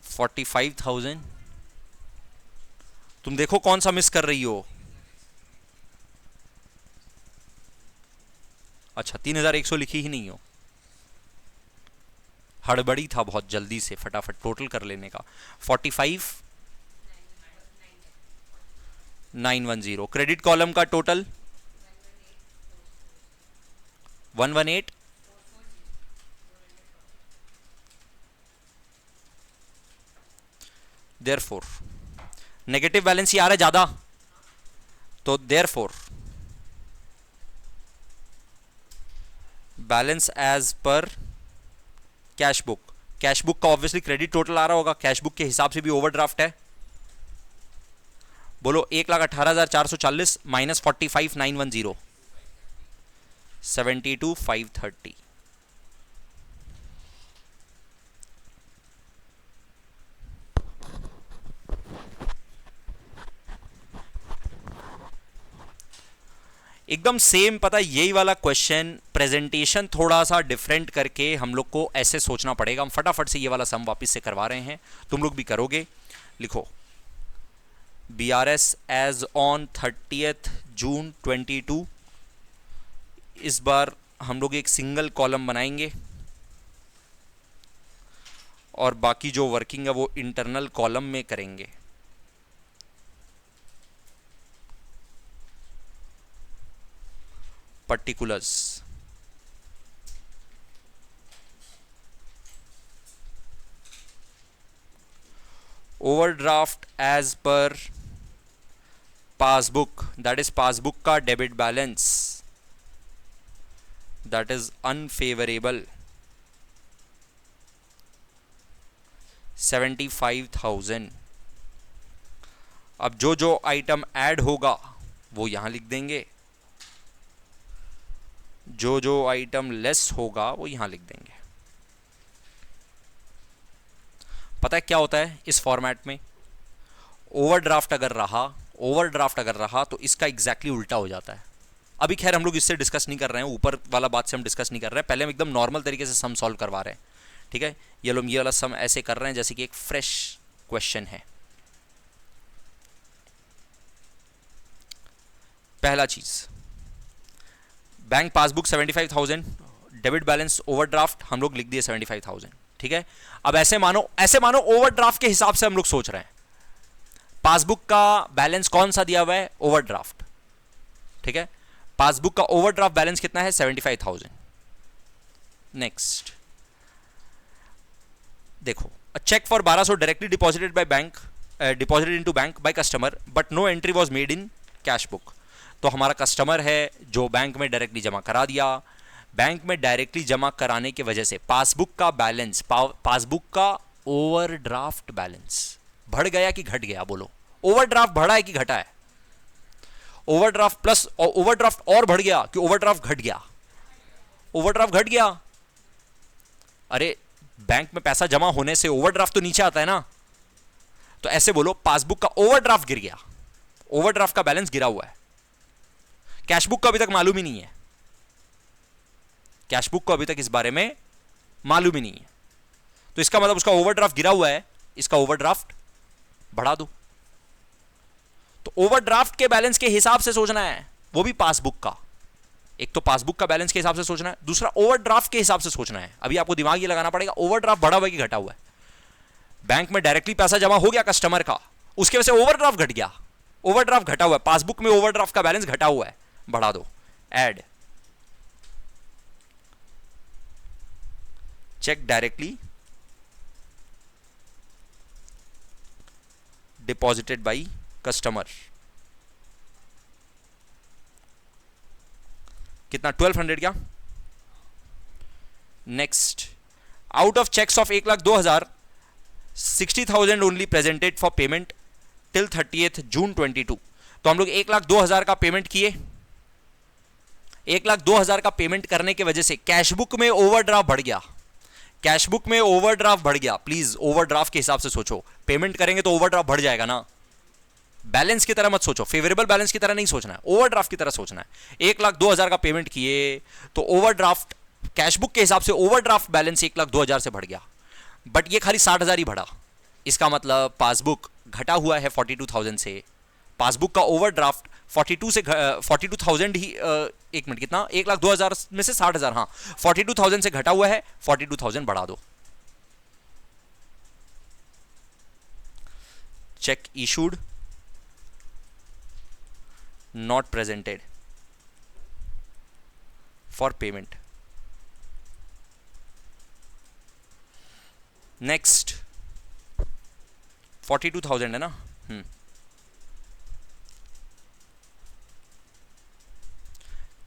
45,000। तुम देखो कौन सा मिस कर रही हो। अच्छा 3100 लिखी ही नहीं हो, हड़बड़ी था बहुत, जल्दी से फटाफट टोटल कर लेने का। 45,910। क्रेडिट कॉलम का टोटल 118। देयरफॉर नेगेटिव बैलेंस ही आ रहा है ज्यादा, तो therefore balance as per cash book. Cash book का ऑब्वियसली क्रेडिट टोटल आ रहा होगा, कैश बुक के हिसाब से भी ओवरड्राफ्ट है। बोलो 1,18,440 माइनस 45,910 72,530। एकदम सेम, पता है यही वाला क्वेश्चन, प्रेजेंटेशन थोड़ा सा डिफरेंट करके हम लोग को ऐसे सोचना पड़ेगा। हम फटाफट से ये वाला सम वापस से करवा रहे हैं, तुम लोग भी करोगे। लिखो BRS एज ऑन 30 जून 22। इस बार हम लोग एक सिंगल कॉलम बनाएंगे और बाकी जो वर्किंग है वो इंटरनल कॉलम में करेंगे। particulars overdraft as per passbook, that is passbook का debit balance, that is unfavorable 75,000। अब जो जो आइटम ऐड होगा वो यहां लिख देंगे, जो जो आइटम लेस होगा वो यहां लिख देंगे। पता है क्या होता है इस फॉर्मेट में? ओवरड्राफ्ट अगर रहा तो इसका एग्जैक्टली उल्टा हो जाता है। अभी खैर हम लोग इससे डिस्कस नहीं कर रहे हैं, ऊपर वाला बात से हम डिस्कस नहीं कर रहे हैं, पहले हम एकदम नॉर्मल तरीके से सम सॉल्व करवा रहे हैं। ठीक है, ये लोग ये वाला सम ऐसे कर रहे हैं जैसे कि एक फ्रेश क्वेश्चन है। पहला चीज, bank passbook 75,000, debit balance overdraft हम लोग लिख दिए 75,000। ठीक है, अब ऐसे मानो ओवरड्राफ्ट के हिसाब से हम लोग सोच रहे हैं। पासबुक का बैलेंस कौन सा दिया हुआ है? ओवरड्राफ्ट। ठीक है, पासबुक का ओवरड्राफ्ट बैलेंस कितना है? 75,000। नेक्स्ट देखो, a cheque for 1200 directly deposited by bank, deposited into bank by customer but no entry was made in cash book. तो हमारा कस्टमर है जो बैंक में डायरेक्टली जमा करा दिया। बैंक में डायरेक्टली जमा कराने की वजह से पासबुक का बैलेंस, पासबुक का ओवरड्राफ्ट बैलेंस बढ़ गया कि घट गया? बोलो, ओवरड्राफ्ट बढ़ा है कि घटा है? ओवरड्राफ्ट प्लस ओवरड्राफ्ट और बढ़ गया कि ओवरड्राफ्ट घट गया? ओवरड्राफ्ट घट गया। अरे बैंक में पैसा जमा होने से ओवरड्राफ्ट तो नीचे आता है ना, तो ऐसे बोलो पासबुक का ओवरड्राफ्ट गिर गया, ओवरड्राफ्ट का बैलेंस गिरा हुआ है, कैशबुक को अभी तक मालूम ही नहीं है, कैशबुक को अभी तक इस बारे में मालूम ही नहीं है, तो इसका मतलब उसका ओवरड्राफ्ट गिरा हुआ है, इसका ओवरड्राफ्ट बढ़ा दो। तो ओवरड्राफ्ट के बैलेंस के हिसाब से सोचना है, वो भी पासबुक का। एक तो पासबुक का बैलेंस के हिसाब से सोचना है, दूसरा ओवरड्राफ्ट के हिसाब से सोचना है। अभी आपको दिमाग ये लगाना पड़ेगा ओवरड्राफ्ट बढ़ा हुआ है कि घटा हुआ है। बैंक में डायरेक्टली पैसा जमा हो गया कस्टमर का, उसके वजह से ओवरड्राफ्ट घट गया, ओवरड्राफ्ट घटा हुआ है, पासबुक में ओवरड्राफ्ट का बैलेंस घटा हुआ है, बढ़ा दो, add. Cheque directly deposited by customer, कितना 1200 क्या। Next, out of cheques of 1,02,000 60,000 only presented for payment till 30th June 22। तो हम लोग 1,02,000 का पेमेंट किए, 1,02,000 का पेमेंट करने की वजह से कैशबुक में ओवरड्राफ्ट बढ़ गया, कैशबुक में ओवरड्राफ्ट बढ़ गया। प्लीज ओवरड्राफ्ट के हिसाब से सोचो, पेमेंट करेंगे तो ओवरड्राफ्ट बढ़ जाएगा ना, बैलेंस की तरह मत सोचो, फेवरेबल बैलेंस की तरह नहीं सोचना है, ओवरड्राफ्ट की तरह सोचना है। 1,02,000 का पेमेंट किए तो ओवरड्राफ्ट कैशबुक के हिसाब से ओवरड्राफ्ट बैलेंस 1,02,000 से बढ़ गया, बट ये खाली 60,000 ही बढ़ा। इसका मतलब पासबुक घटा हुआ है 42,000 से, पासबुक का ओवरड्राफ्ट 42 से 42,000 ही, एक मिनट कितना, 1,02,000 में से 60,000, हाँ 42,000 से घटा हुआ है, 42,000 बढ़ा दो। Cheque issued not presented for payment। next 42,000 है ना,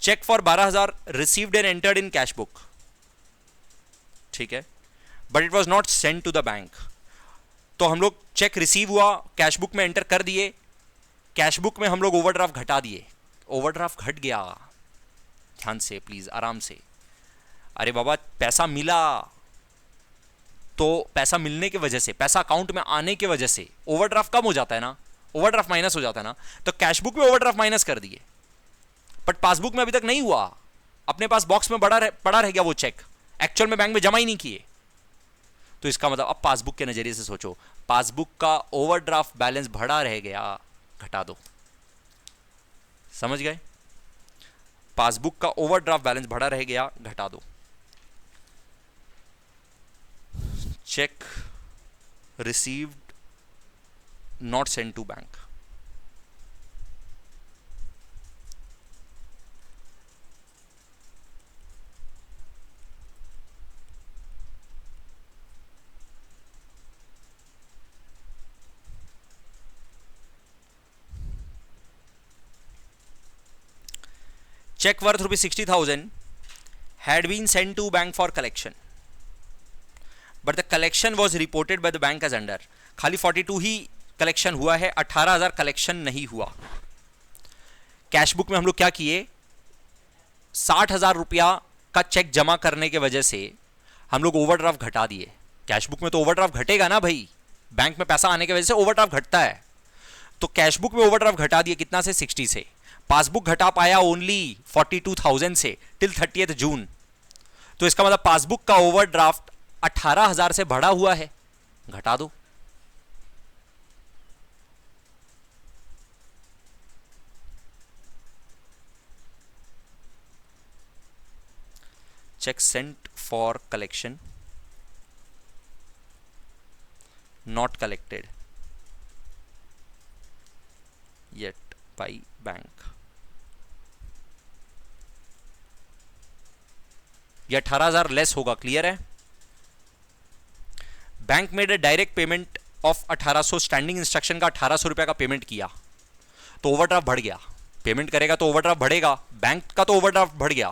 cheque for 12,000 received and entered in cash book, ठीक है, but it was not send to the bank. तो हम लोग चेक रिसीव हुआ, कैश बुक में एंटर कर दिए, कैश बुक में हम लोग ओवरड्राफ्ट घटा दिए, ओवरड्राफ्ट घट गया, ध्यान से प्लीज, आराम से। अरे बाबा पैसा मिला, तो पैसा मिलने की वजह से, पैसा अकाउंट में आने की वजह से ओवरड्राफ्ट कम हो जाता है ना, ओवरड्राफ्ट माइनस हो जाता है ना, तो कैश बुक में ओवरड्राफ्ट माइनस कर दिए, बट पासबुक में अभी तक नहीं हुआ, अपने पास बॉक्स में पड़ा रह गया वो चेक, एक्चुअल में बैंक में जमा ही नहीं किए। तो इसका मतलब अब पासबुक के नजरिए से सोचो, पासबुक का ओवरड्राफ्ट बैलेंस बढ़ा रह गया, घटा दो, समझ गए, पासबुक का ओवरड्राफ्ट बैलेंस बढ़ा रह गया, घटा दो। Cheque received not send to bank, check worth rupees 60,000 had been sent to bank for collection, but the collection was reported by the bank as under। खाली 42 ही कलेक्शन हुआ है, 18,000 कलेक्शन नहीं हुआ। कैश बुक में हम लोग क्या किए, 60,000 रुपया का चेक जमा करने की वजह से हम लोग ओवरड्राफ्ट घटा दिए। कैश बुक में तो ओवरड्राफ्ट घटेगा ना भाई, बैंक में पैसा आने की वजह से ओवरड्राफ्ट घटता है, तो कैश बुक में ओवरड्राफ्ट घटा दिए, कितना से, 60 से। पासबुक घटा पाया ओनली 42,000 से टिल 30th जून, तो इसका मतलब पासबुक का ओवरड्राफ्ट 18,000 से बढ़ा हुआ है, घटा दो। Cheque sent for collection not collected yet by bank, ये 18,000 लेस होगा, क्लियर है। Bank made direct payment of 1800, standing instruction का 1800 रुपया का पेमेंट किया, तो ओवरड्राफ्ट बढ़ गया, पेमेंट करेगा तो ओवरड्राफ्ट बढ़ेगा, बैंक का तो ओवरड्राफ्ट बढ़ गया,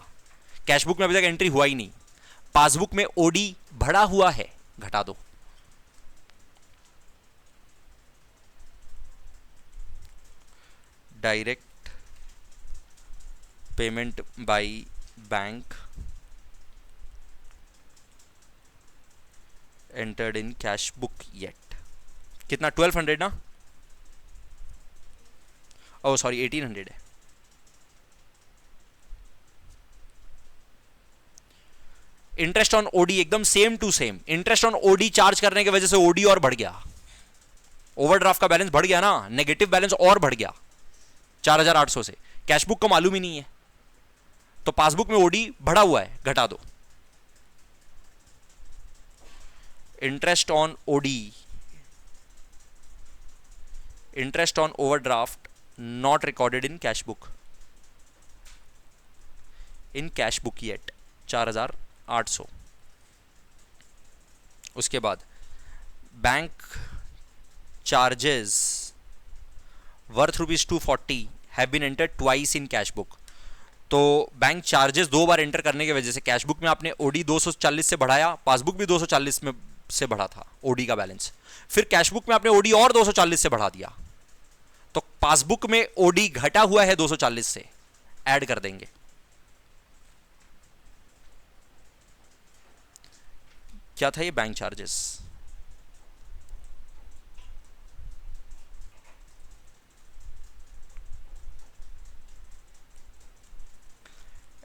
कैश बुक में अभी तक एंट्री हुआ ही नहीं, पासबुक में ओडी बढ़ा हुआ है, घटा दो। Direct payment by bank entered in cash book yet. कितना? 1200 ना? ओह सॉरी 1800 है। इंटरेस्ट ऑन ओडी एकदम same to same. Interest on OD charge करने की वजह से ओडी और बढ़ गया, ओवरड्राफ्ट का बैलेंस बढ़ गया ना, नेगेटिव बैलेंस और बढ़ गया 4800 से। कैश बुक का मालूम ही नहीं है, तो पासबुक में ओडी बढ़ा हुआ है, घटा दो। Interest on OD, interest on overdraft not recorded in cash book, in cash book yet 4800। उसके बाद bank charges worth ₹240 have been entered twice in cash book. तो बैंक चार्जेस दो बार एंटर करने की वजह से कैश बुक में आपने ओडी 240 से बढ़ाया, पासबुक भी 240 में से बढ़ा था ओडी का बैलेंस, फिर कैश बुक में आपने ओडी और 240 से बढ़ा दिया, तो पासबुक में ओडी घटा हुआ है 240 से, ऐड कर देंगे। क्या था ये? Bank charges.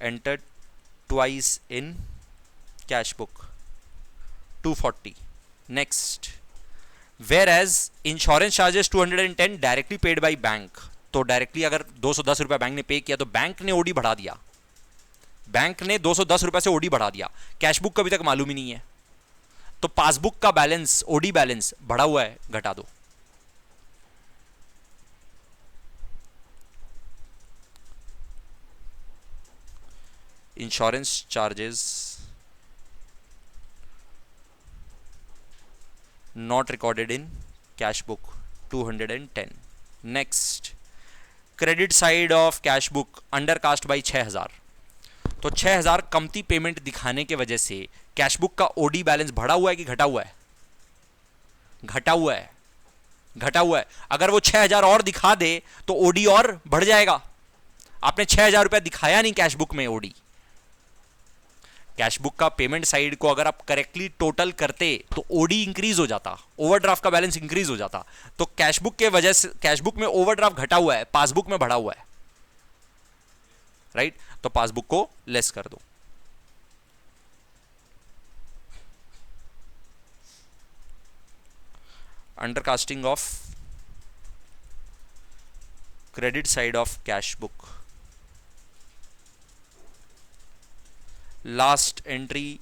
Entered twice in cash book 240। Next, whereas insurance charges 210 directly paid by bank. तो डायरेक्टली अगर 210 रुपया बैंक ने पे किया तो बैंक ने ओडी बढ़ा दिया, बैंक ने 210 रुपए से ओडी बढ़ा दिया, कैश बुक का अभी तक मालूम ही नहीं है, तो पासबुक का बैलेंस ओडी बैलेंस बढ़ा हुआ है, घटा दो। Insurance charges not recorded in cash book 210। Next, credit side of cash book undercast by 6000। तो 6000 कमती पेमेंट दिखाने के वजह से कैश बुक का ओडी बैलेंस बढ़ा हुआ है कि घटा हुआ है? घटा हुआ है, घटा हुआ है। अगर वो 6000 और दिखा दे तो ओडी और बढ़ जाएगा। आपने 6000 रुपया दिखाया नहीं कैश बुक में ओडी। कैश बुक का पेमेंट साइड को अगर आप करेक्टली टोटल करते तो ओडी इंक्रीज हो जाता, ओवरड्राफ्ट का बैलेंस इंक्रीज हो जाता। तो कैश बुक के वजह से कैश बुक में ओवरड्राफ्ट घटा हुआ है, पासबुक में बढ़ा हुआ है, राइट? तो पासबुक को लेस कर दो। Undercasting of credit side of cash book, last entry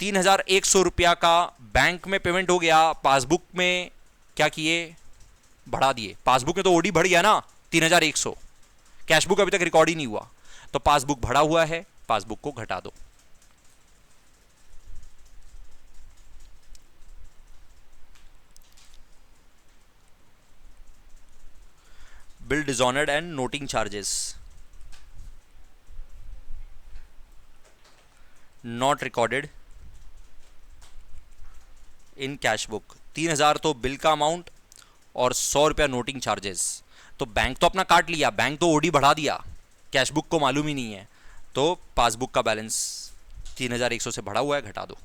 3100 रुपया का बैंक में पेमेंट हो गया, पासबुक में क्या किए? बढ़ा दिए। पासबुक में तो ओडी बढ़ गया ना 3100, कैश बुक अभी तक रिकॉर्ड ही नहीं हुआ, तो पासबुक बढ़ा हुआ है, पासबुक को घटा दो। Bill dishonoured and noting charges not recorded in cash book. 3000 तो बिल का अमाउंट और 100 रुपया नोटिंग चार्जेस। तो बैंक तो अपना काट लिया, बैंक तो ओडी बढ़ा दिया, कैश बुक को मालूम ही नहीं है, तो पासबुक का बैलेंस 3100 से बढ़ा हुआ है, घटा दो।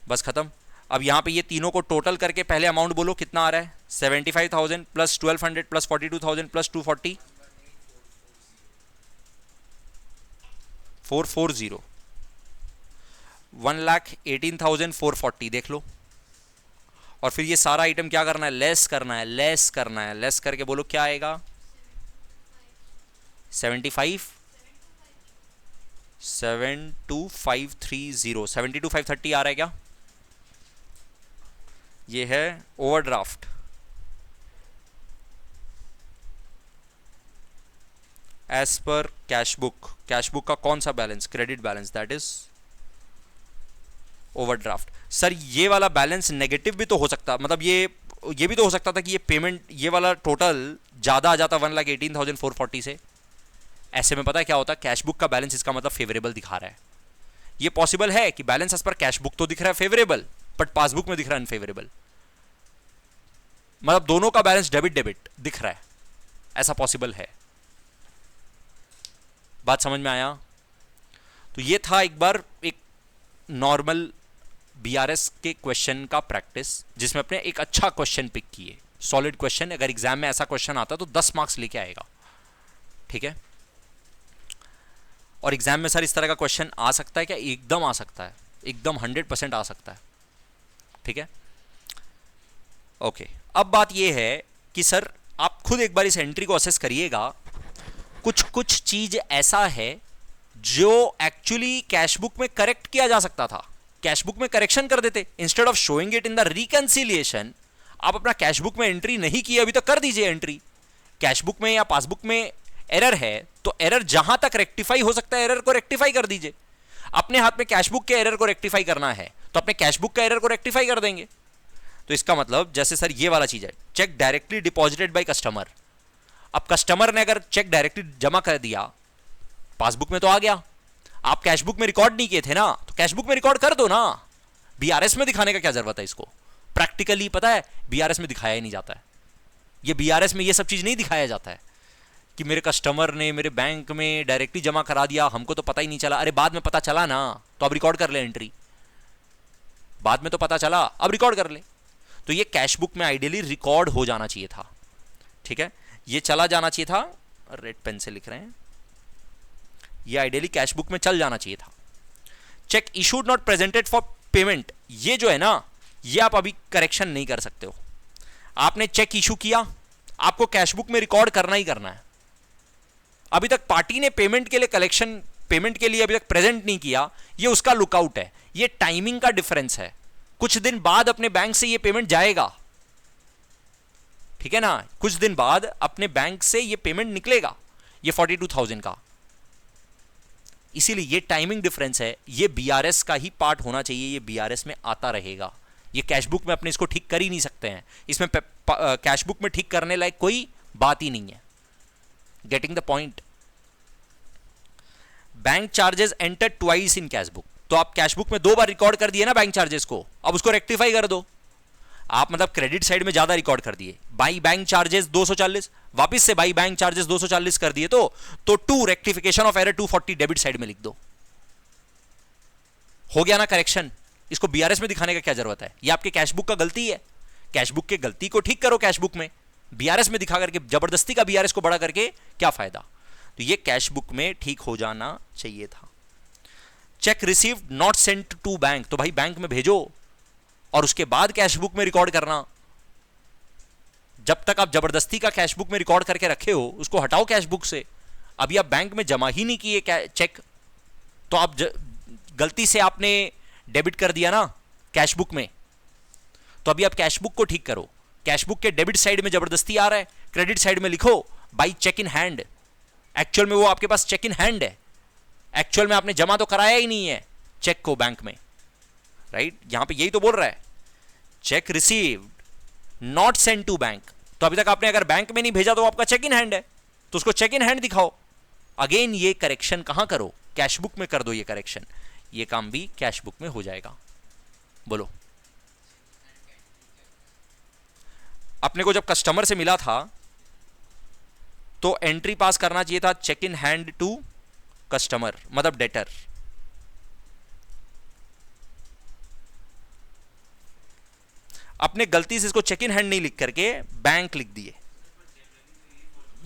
बस खत्म। अब यहाँ पे ये तीनों को टोटल करके पहले अमाउंट बोलो कितना आ रहा है? 75,000 प्लस 1200 प्लस 42,000 प्लस 240 440 1,18,440 देख लो। और फिर ये सारा आइटम क्या करना है? लेस करना है, लेस करना है। लेस करके बोलो क्या आएगा? 75 72530 72530 आ रहा है क्या? ये है overdraft, as per cash book. Cash book का कौन सा balance? Credit balance, that is overdraft. Sir ये वाला बैलेंस नेगेटिव भी तो हो सकता, मतलब ये भी तो हो सकता था कि ये पेमेंट, ये वाला टोटल ज़्यादा आ जाता 1,18,440 से। ऐसे में पता है क्या होता? कैश बुक का बैलेंस इसका मतलब फेवरेबल दिखा रहा है। ये पॉसिबल है कि balance as per cash book तो दिख रहा है फेवरेबल, बट पासबुक में दिख रहा है अनफेवरेबल, मतलब दोनों का बैलेंस डेबिट डेबिट दिख रहा है, ऐसा पॉसिबल है। बात समझ में आया? तो ये था एक बार एक नॉर्मल बीआरएस के क्वेश्चन का प्रैक्टिस, जिसमें अपने एक अच्छा क्वेश्चन पिक किए, सॉलिड क्वेश्चन। अगर एग्जाम में ऐसा क्वेश्चन आता तो 10 मार्क्स लेके आएगा, ठीक है। और एग्जाम में सर इस तरह का क्वेश्चन आ सकता है क्या? एकदम आ सकता है, एकदम 100% आ सकता है, ठीक है। ओके, अब बात यह है कि सर आप खुद एक बार इस एंट्री को असेस करिएगा। कुछ कुछ चीज ऐसा है जो एक्चुअली कैशबुक में करेक्ट किया जा सकता था, कैशबुक में करेक्शन कर देते। Instead of showing it in the reconciliation, आप अपना कैशबुक में एंट्री नहीं किए अभी तो कर दीजिए एंट्री। कैशबुक में या पासबुक में एरर है तो एरर जहां तक रेक्टिफाई हो सकता है एरर को रेक्टिफाई कर दीजिए। अपने हाथ में कैशबुक के एरर को रेक्टिफाई करना है तो अपने कैशबुक का एरर को रेक्टिफाई कर देंगे। तो इसका मतलब जैसे सर ये वाला चीज है, cheque directly deposited by customer. अब कस्टमर ने अगर चेक डायरेक्टली जमा कर दिया, पासबुक में तो आ गया, आप कैशबुक में रिकॉर्ड नहीं किए थे ना, तो कैशबुक में रिकॉर्ड कर दो ना। बीआरएस में दिखाने का क्या जरूरत है इसको? प्रैक्टिकली पता है बीआरएस में दिखाया ही नहीं जाता है। ये बीआरएस में ये सब चीज नहीं दिखाया जाता है कि मेरे कस्टमर ने मेरे बैंक में डायरेक्टली जमा करा दिया, हमको तो पता ही नहीं चला। अरे बाद में पता चला ना, तो अब रिकॉर्ड कर ले एंट्री। बाद में तो पता चला, अब रिकॉर्ड कर ले। तो ये कैशबुक में आइडियली रिकॉर्ड हो जाना चाहिए था, ठीक है। ये चला जाना चाहिए था, रेड पेन से लिख रहे हैं, ये आइडियली कैशबुक में चल जाना चाहिए था। Check issued not presented for payment, ये जो है ना, ये आप अभी करेक्शन नहीं कर सकते हो। आपने चेक इशू किया, आपको कैशबुक में रिकॉर्ड करना ही करना है। अभी तक पार्टी ने पेमेंट के लिए कलेक्शन, पेमेंट के लिए अभी तक प्रेजेंट नहीं किया, ये उसका लुकआउट है। ये टाइमिंग का डिफरेंस है। कुछ दिन बाद अपने बैंक से ये पेमेंट जाएगा, ठीक है ना, कुछ दिन बाद अपने बैंक से ये पेमेंट निकलेगा, ये 42,000 का। इसीलिए ये टाइमिंग डिफरेंस है, ये बीआरएस का ही पार्ट होना चाहिए, ये बीआरएस में आता रहेगा। ये कैशबुक में अपने इसको ठीक कर ही नहीं सकते हैं, इसमें कैशबुक में ठीक करने लायक कोई बात ही नहीं है। Getting the point. Bank charges enter twice in cashbook, तो आप कैशबुक में 2 बार रिकॉर्ड कर दिए ना बैंक चार्जेस को, अब उसको रेक्टिफाई कर दो। आप मतलब क्रेडिट साइड में ज्यादा रिकॉर्ड कर दिए, बाई बैंक चार्जेस 240, वापस से बाई बैंक चार्जेस 240 कर दिए, तो 2 rectification of error 240 debit side में लिख दो। हो गया ना करेक्शन। इसको बीआरएस में दिखाने का क्या जरूरत है? ये आपके कैशबुक का गलती है, कैशबुक के गलती को ठीक करो कैशबुक में। बीआरएस में दिखा करके जबरदस्ती का बीआरएस को बड़ा करके क्या फायदा? तो ये कैशबुक में ठीक हो जाना चाहिए था। Cheque received not sent to bank, तो भाई बैंक में भेजो और उसके बाद कैशबुक में रिकॉर्ड करना। जब तक आप जबरदस्ती का कैशबुक में रिकॉर्ड करके रखे हो, उसको हटाओ कैशबुक से। अभी आप बैंक में जमा ही नहीं किए चेक, तो आप गलती से आपने डेबिट कर दिया ना कैशबुक में, तो अभी आप कैशबुक को ठीक करो। कैशबुक के डेबिट साइड में जबरदस्ती आ रहा है, क्रेडिट साइड में लिखो by cheque in hand. Actual में वो आपके पास चेक इन हैंड है, एक्चुअल में आपने जमा तो कराया ही नहीं है चेक को बैंक में, राइट? यहां पे यही तो बोल रहा है, cheque received not send to bank. तो अभी तक आपने अगर बैंक में नहीं भेजा तो आपका चेक इन हैंड है, तो उसको चेक इन हैंड दिखाओ। अगेन ये करेक्शन कहां करो? कैशबुक में कर दो ये करेक्शन, ये काम भी कैशबुक में हो जाएगा। बोलो। अपने को जब कस्टमर से मिला था तो एंट्री पास करना चाहिए था cheque in hand to customer, मतलब डेटर। अपने गलती से इसको चेक इन हैंड नहीं लिख करके बैंक लिख दिए,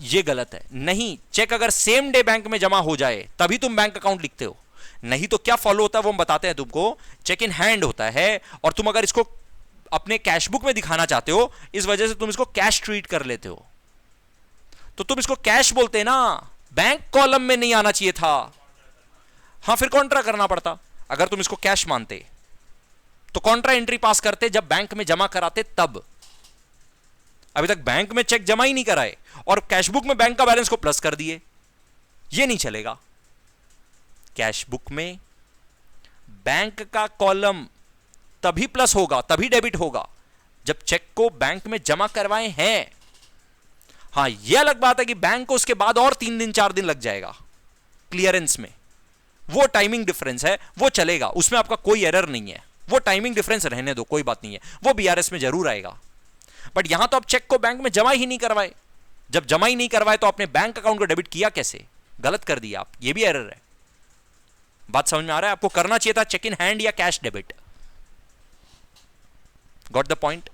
ये गलत है। नहीं, चेक अगर सेम डे बैंक में जमा हो जाए तभी तुम बैंक अकाउंट लिखते हो, नहीं तो क्या फॉलो होता है वो हम बताते हैं तुमको। चेक इन हैंड होता है और तुम अगर इसको अपने कैशबुक में दिखाना चाहते हो, इस वजह से तुम इसको कैश ट्रीट कर लेते हो, तो तुम इसको कैश बोलते हैं ना, बैंक कॉलम में नहीं आना चाहिए था। हाँ, फिर कॉन्ट्रा करना पड़ता। अगर तुम इसको कैश मानते तो कॉन्ट्रा एंट्री पास करते जब बैंक में जमा कराते तब। अभी तक बैंक में चेक जमा ही नहीं कराए और कैशबुक में बैंक का बैलेंस को प्लस कर दिए, ये नहीं चलेगा। कैशबुक में बैंक का कॉलम तभी प्लस होगा, तभी डेबिट होगा जब चेक को बैंक में जमा करवाए हैं। हां, यह अलग बात है कि बैंक को उसके बाद और 3 दिन 4 दिन लग जाएगा क्लियरेंस में, वो टाइमिंग डिफरेंस है, वो चलेगा, उसमें आपका कोई एरर नहीं है। वो टाइमिंग डिफरेंस रहने दो, कोई बात नहीं है, वो बीआरएस में जरूर आएगा। बट यहां तो आप चेक को बैंक में जमा ही नहीं करवाए, जब जमा ही नहीं करवाए तो आपने बैंक अकाउंट को डेबिट किया कैसे? गलत कर दिया आप, ये भी एरर है। बात समझ में आ रहा है? आपको करना चाहिए था चेक इन हैंड या cash debit, got the point?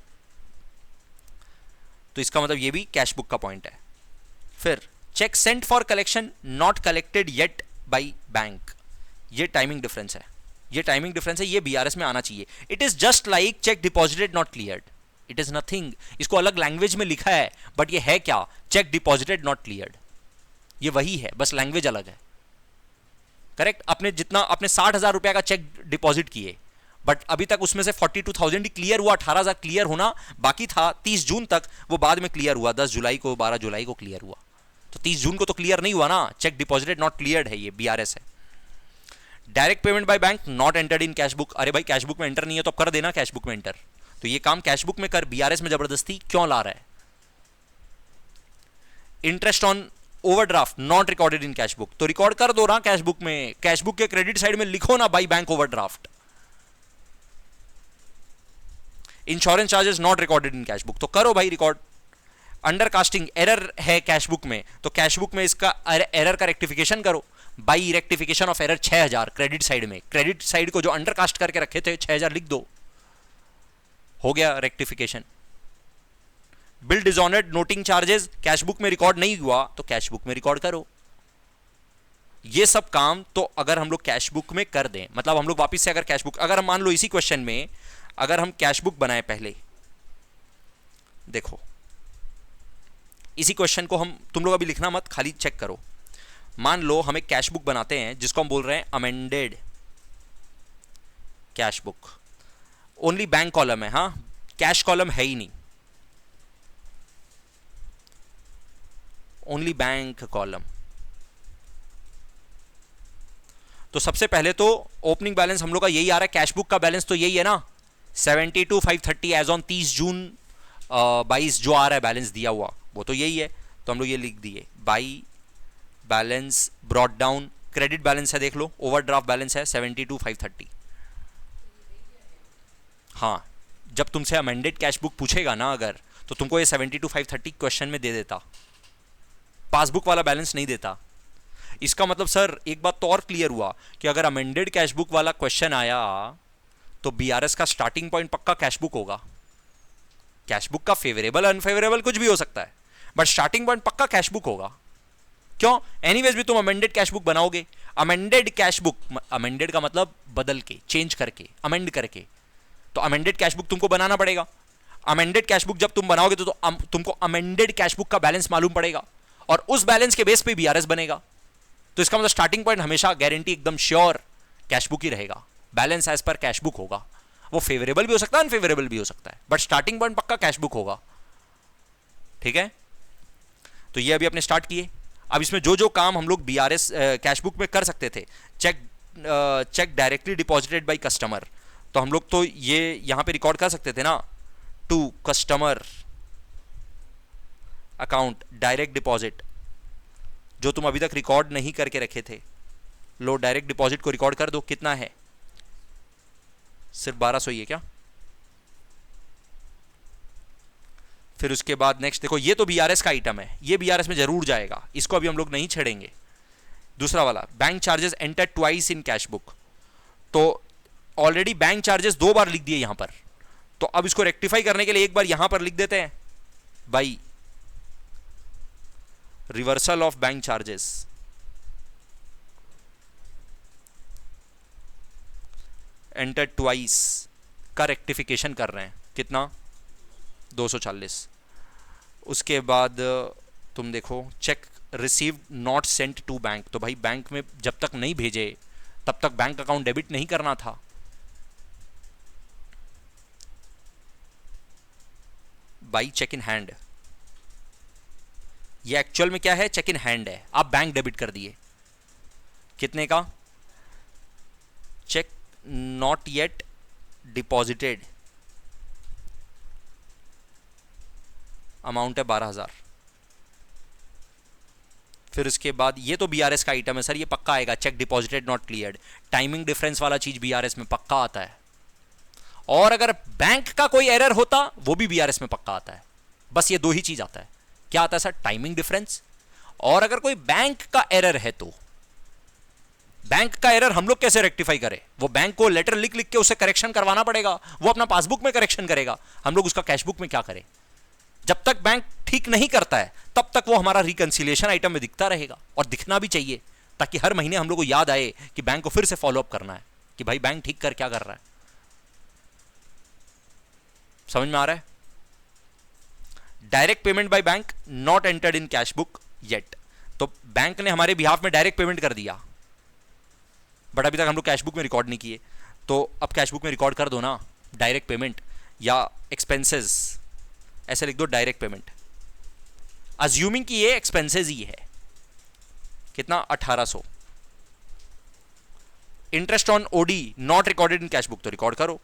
तो इसका मतलब ये भी कैश बुक का पॉइंट है। फिर cheque sent for collection not collected yet by bank, ये टाइमिंग डिफरेंस है, ये टाइमिंग डिफरेंस है, ये बीआरएस में आना चाहिए। It is just like check deposited not cleared, it is nothing. इसको अलग लैंग्वेज में लिखा है बट ये है क्या? चेक डिपॉजिटेड नॉट क्लियर्ड, ये वही है, बस लैंग्वेज अलग है। करेक्ट? अपने जितना आपने 60,000 रुपया का चेक डिपॉजिट किए बट अभी तक उसमें से 42,000 ही क्लियर हुआ, 18,000 क्लियर होना बाकी था 30 जून तक, वो बाद में क्लियर हुआ, 10 जुलाई को 12 जुलाई को क्लियर हुआ। तो 30 जून को तो क्लियर नहीं हुआ ना, चेक डिपॉजिटेड नॉट क्लियर्ड है, ये बीआरएस है। Direct payment by bank not entered in cash book, अरे भाई कैश बुक में एंटर नहीं है तो अब कर देना कैश बुक में एंटर, तो ये काम कैश बुक में कर, बीआरएस में जबरदस्ती क्यों ला रहा है? Interest on overdraft not recorded in cash book, तो रिकॉर्ड कर दो ना कैश बुक में, कैश बुक के क्रेडिट साइड में लिखो ना by bank overdraft. Insurance charges not recorded in cash book, तो करो भाई रिकॉर्ड। अंडर कास्टिंग एरर है कैश बुक में, तो कैश बुक में इसका एरर का रेक्टिफिकेशन करो, by rectification of error 6,000 credit side में, क्रेडिट साइड को जो अंडर कास्ट करके रखे थे 6,000 लिख दो, हो गया rectification. Bill dishonoured noting charges cash book में रिकॉर्ड नहीं हुआ तो कैश बुक में रिकॉर्ड करो। ये सब काम तो अगर हम लोग कैश बुक में कर दें, मतलब हम लोग वापस से अगर कैश बुक, अगर हम मान लो इसी क्वेश्चन में अगर हम कैश बुक बनाए पहले, देखो इसी क्वेश्चन को हम, तुम लोग अभी लिखना मत, खाली चेक करो। मान लो हम एक कैश बुक बनाते हैं जिसको हम बोल रहे हैं amended cash book, only bank column है, हाँ कैश कॉलम है ही नहीं, ओनली बैंक कॉलम। तो सबसे पहले तो ओपनिंग बैलेंस हम लोग का यही आ रहा है, कैश बुक का बैलेंस तो यही है ना 72,530 एज ऑन 30 जून 22 जो आ रहा है बैलेंस दिया हुआ वो तो यही है, तो हम लोग ये लिख दिए by balance brought down, credit balance है देख लो, ओवरड्राफ्ट बैलेंस है 72,530। हाँ जब तुमसे अमेंडेड कैश बुक पूछेगा ना अगर, तो तुमको ये 72,530 क्वेश्चन में दे देता, पासबुक वाला बैलेंस नहीं देता। इसका मतलब सर एक बात तो और क्लियर हुआ कि अगर अमेंडेड कैश बुक वाला क्वेश्चन आया तो बीआरएस का स्टार्टिंग पॉइंट पक्का कैश बुक होगा। कैश बुक का फेवरेबल अनफेवरेबल कुछ भी हो सकता है बट स्टार्टिंग पॉइंट पक्का कैश बुक होगा। क्यों? एनीवेज भी तुम अमेंडेड कैश बुक बनाओगे, अमेंडेड कैश बुक, अमेंडेड का मतलब बदल के, चेंज करके, अमेंड करके, तो अमेंडेड कैश बुक तुमको बनाना पड़ेगा। अमेंडेड कैश बुक जब तुम बनाओगे तो तुमको अमेंडेड कैश बुक का बैलेंस मालूम पड़ेगा और उस बैलेंस के बेस पे बीआरएस बनेगा। तो इसका मतलब स्टार्टिंग पॉइंट हमेशा गारंटी एकदम श्योर कैश बुक ही रहेगा, balance as per cash book होगा। वो फेवरेबल भी हो सकता है अनफेवरेबल भी हो सकता है बट स्टार्टिंग पॉइंट पक्का कैश बुक होगा। ठीक है, तो ये अभी अपने स्टार्ट किए। अब इसमें जो जो काम हम लोग बीआरएस कैश बुक में कर सकते थे, cheque directly deposited by customer, तो हम लोग तो ये यहां पे रिकॉर्ड कर सकते थे ना, to customer account direct deposit, जो तुम अभी तक रिकॉर्ड नहीं करके रखे थे, लो डायरेक्ट डिपॉजिट को रिकॉर्ड कर दो। कितना है? सिर्फ 1200 ही है क्या? फिर उसके बाद नेक्स्ट देखो, ये तो बीआरएस का आइटम है, ये बीआरएस में जरूर जाएगा, इसको अभी हम लोग नहीं छेड़ेंगे। दूसरा वाला bank charges enter twice in cash book, तो ऑलरेडी बैंक चार्जेस 2 बार लिख दिए यहां पर, तो अब इसको रेक्टिफाई करने के लिए एक बार यहां पर लिख देते हैं by reversal of bank charges, enter twice का रेक्टिफिकेशन कर रहे हैं। कितना? 240। उसके बाद तुम देखो cheque received not sent to bank, तो भाई बैंक में जब तक नहीं भेजे तब तक बैंक अकाउंट डेबिट नहीं करना था। बाई चेक इन हैंड, ये एक्चुअल में क्या है? चेक इन हैंड है, आप बैंक डेबिट कर दिए। कितने का? Cheque not yet deposited, amount है 12,000। फिर उसके बाद ये तो बीआरएस का आइटम है सर, ये पक्का आएगा, check deposited not cleared, timing difference वाला चीज बीआरएस में पक्का आता है। और अगर बैंक का कोई एरर होता वो भी बीआरएस में पक्का आता है। बस ये 2 ही चीज आता है। क्या आता है सर? टाइमिंग डिफरेंस, और अगर कोई बैंक का एरर है तो बैंक का एरर हम लोग कैसे रेक्टिफाई करें? वो बैंक को लेटर लिख लिख के उसे करेक्शन करवाना पड़ेगा, वो अपना पासबुक में करेक्शन करेगा, हम लोग उसका कैशबुक में क्या करें? जब तक बैंक ठीक नहीं करता है तब तक वो हमारा रिकंसिलिएशन आइटम में दिखता रहेगा, और दिखना भी चाहिए, ताकि हर महीने हम लोग को याद आए कि बैंक को फिर से फॉलो अप करना है कि भाई बैंक ठीक कर क्या कर रहा है। समझ में आ रहा है? Direct payment by bank not entered in cash book yet. तो बैंक ने हमारे बिहाफ में डायरेक्ट पेमेंट कर दिया, बट अभी तक हम लोग कैश बुक में रिकॉर्ड नहीं किए, तो अब कैश बुक में रिकॉर्ड कर दो ना डायरेक्ट पेमेंट, या एक्सपेंसेस ऐसे लिख दो डायरेक्ट पेमेंट, अज्यूमिंग कि ये एक्सपेंसेस ही है। कितना? 1800। Interest on OD not recorded in cash book, तो रिकॉर्ड करो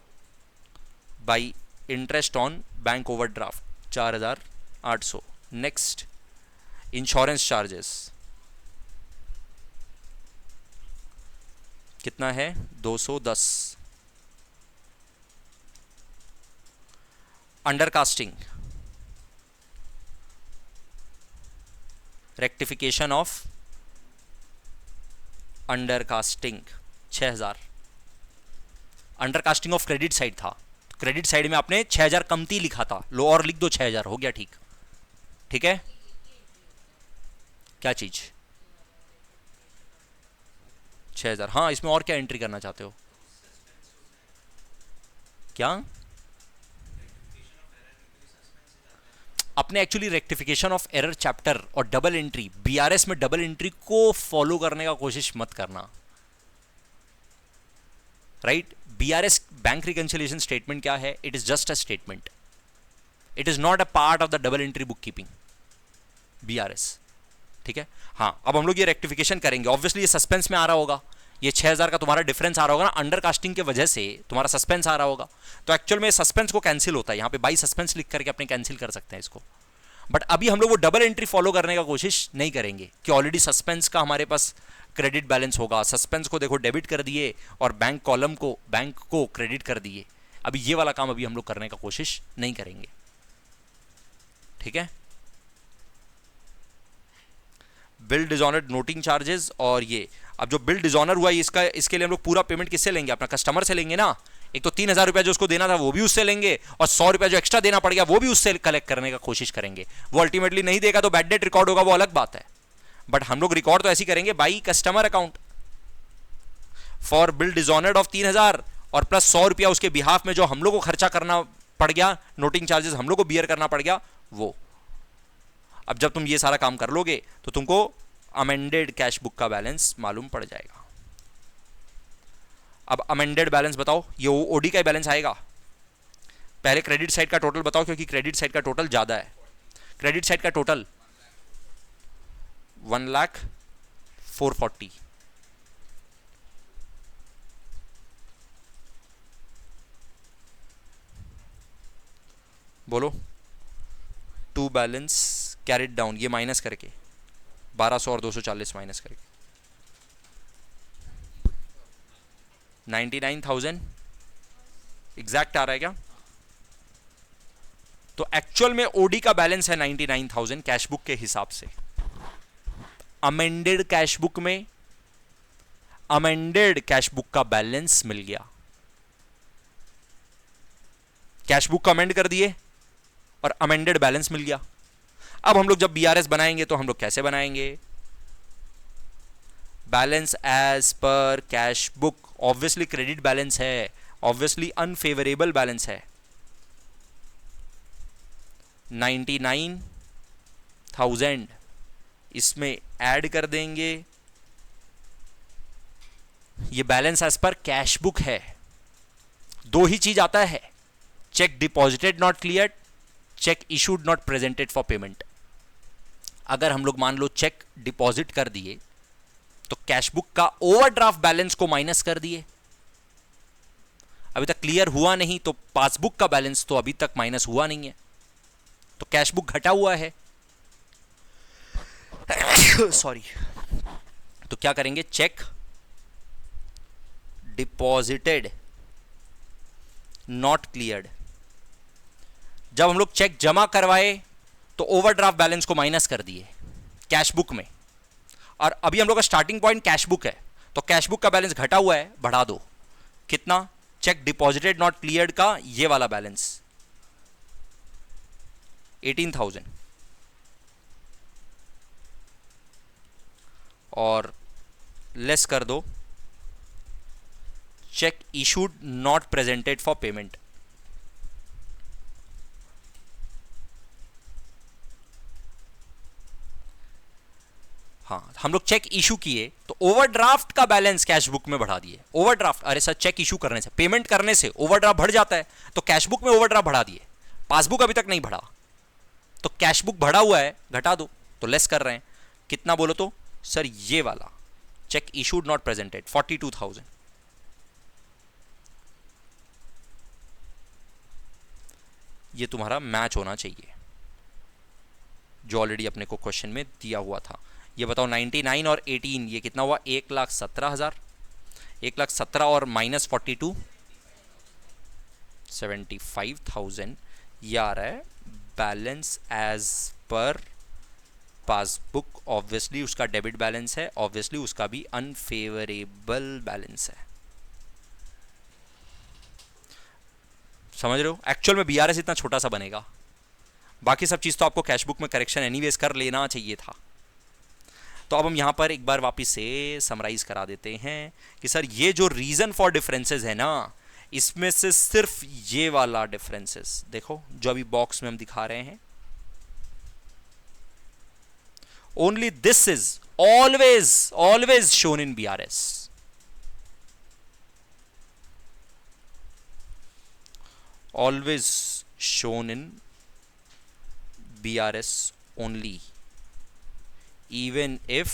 by interest on bank overdraft 4800। Next, insurance charges कितना है? 210। Undercasting, rectification of undercasting 6000। Undercasting of credit side था, क्रेडिट साइड में आपने 6000 कमती लिखा था, लो और लिख दो 6000, हो गया ठीक। ठीक है, क्या चीज? 6000। हाँ, इसमें और क्या एंट्री करना चाहते हो? क्या? अपने actually rectification of error chapter और डबल एंट्री, बीआरएस में डबल एंट्री को फॉलो करने का कोशिश मत करना, right? BRS bank reconciliation statement क्या है? It is just a statement, it is not a part of the double entry book keeping BRS. ठीक है, हाँ, अब हम लोग ये रेक्टिफिकेशन करेंगे। ऑब्वियसली ये सस्पेंस में आ रहा होगा, ये 6000 का तुम्हारा डिफरेंस आ रहा होगा ना, अंडर कास्टिंग के वजह से तुम्हारा सस्पेंस आ रहा होगा, तो एक्चुअल में सस्पेंस को कैंसिल होता है, यहाँ पे बाई सस्पेंस लिख करके अपने कैंसिल कर सकते हैं इसको। बट अभी हम लोग वो डबल एंट्री फॉलो करने का कोशिश नहीं करेंगे कि ऑलरेडी सस्पेंस का हमारे पास क्रेडिट बैलेंस होगा, सस्पेंस को देखो डेबिट कर दिए और बैंक कॉलम को, बैंक को क्रेडिट कर दिए। अभी ये वाला काम अभी हम लोग करने का कोशिश नहीं करेंगे। ठीक है, बिल डिसऑनर्ड नोटिंग चार्जेस, और ये अब जो बिल डिसऑनर हुआ इसका, इसके लिए हम लोग पूरा पेमेंट किससे लेंगे? अपना कस्टमर से लेंगे ना। एक तो 3000 रुपया जो उसको देना था वो भी उससे लेंगे, और 100 रुपया जो एक्स्ट्रा देना पड़ गया वो भी उससे कलेक्ट करने का कोशिश करेंगे। वो अल्टीमेटली नहीं देगा तो बैड डेट रिकॉर्ड होगा, वो अलग बात है, बट हम लोग रिकॉर्ड तो ऐसी करेंगे by customer account for bill dishonoured of 3000, और प्लस 100 रुपया उसके बिहाफ में जो हम लोग को खर्चा करना पड़ गया, नोटिंग चार्जेस हम लोग को बियर करना पड़ गया वो। अब जब तुम ये सारा काम कर लोगे तो तुमको अमेंडेड कैश बुक का बैलेंस मालूम पड़ जाएगा। अब अमेंडेड बैलेंस बताओ, ये ओडी का ही बैलेंस आएगा। पहले क्रेडिट साइड का टोटल बताओ, क्योंकि क्रेडिट साइड का टोटल ज्यादा है। क्रेडिट साइड का टोटल 1,04,40। बोलो, टू बैलेंस कैरिड डाउन, ये माइनस करके 1200 और 240 माइनस करके 99,000 एग्जैक्ट आ रहा है क्या? तो एक्चुअल में ओडी का बैलेंस है 99,000 कैश बुक के हिसाब से। अमेंडेड कैश बुक में अमेंडेड कैश बुक का बैलेंस मिल गया। कैश बुक को अमेंड कर दिए और अमेंडेड बैलेंस मिल गया। अब हम लोग जब बीआरएस बनाएंगे तो हम लोग कैसे बनाएंगे? Balance as per cash book, obviously credit balance है, ऑब्वियसली अनफेवरेबल बैलेंस है। 99,000 इसमें ऐड कर देंगे, ये balance as per cash book है। दो ही चीज आता है, cheque deposited not cleared, cheque issued not presented for payment. अगर हम लोग मान लो चेक डिपॉजिट कर दिए तो कैश बुक का ओवरड्राफ्ट बैलेंस को माइनस कर दिए, अभी तक क्लियर हुआ नहीं तो पासबुक का बैलेंस तो अभी तक माइनस हुआ नहीं है, तो कैश बुक घटा हुआ है। सॉरी, तो क्या करेंगे? Check deposited not cleared. जब हम लोग चेक जमा करवाए तो ओवरड्राफ्ट बैलेंस को माइनस कर दिए कैश बुक में, और अभी हम लोग का स्टार्टिंग पॉइंट कैश बुक है, तो कैश बुक का बैलेंस घटा हुआ है, बढ़ा दो। कितना? चेक डिपॉजिटेड नॉट क्लियर्ड का ये वाला बैलेंस 18,000 और लेस कर दो cheque issued not presented for payment. हाँ, हम लोग चेक इशू किए तो ओवरड्राफ्ट का बैलेंस कैश बुक में बढ़ा दिए। ओवरड्राफ्ट, अरे सर चेक इशू करने से, पेमेंट करने से ओवरड्राफ्ट बढ़ जाता है, तो कैश बुक में ओवरड्राफ्ट बढ़ा दिए। पासबुक अभी तक नहीं बढ़ा, तो कैश बुक बढ़ा हुआ है, घटा दो, तो लेस कर रहे हैं। कितना बोलो तो? सर ये वाला चेक इशूड नॉट प्रेजेंटेड 42,000। ये तुम्हारा मैच होना चाहिए जो ऑलरेडी अपने को क्वेश्चन में दिया हुआ था। ये बताओ 99 और 18 ये कितना हुआ? 1,17,000। 1,17,000 और माइनस 42 75,000। ये आ रहा है balance as per passbook. Obviously उसका डेबिट बैलेंस है, ऑब्वियसली उसका भी अनफेवरेबल बैलेंस है। समझ रहे हो? एक्चुअल में बीआरएस इतना छोटा सा बनेगा, बाकी सब चीज़ तो आपको कैश बुक में करेक्शन एनीवेज कर लेना चाहिए था। तो अब हम यहाँ पर एक बार वापस से समराइज करा देते हैं कि सर ये जो रीज़न फॉर डिफरेंसेस है ना, इसमें से सिर्फ ये वाला डिफरेंसेस देखो जो अभी बॉक्स में हम दिखा रहे हैं, only this is always shown in BRS. Always shown in BRS only, even if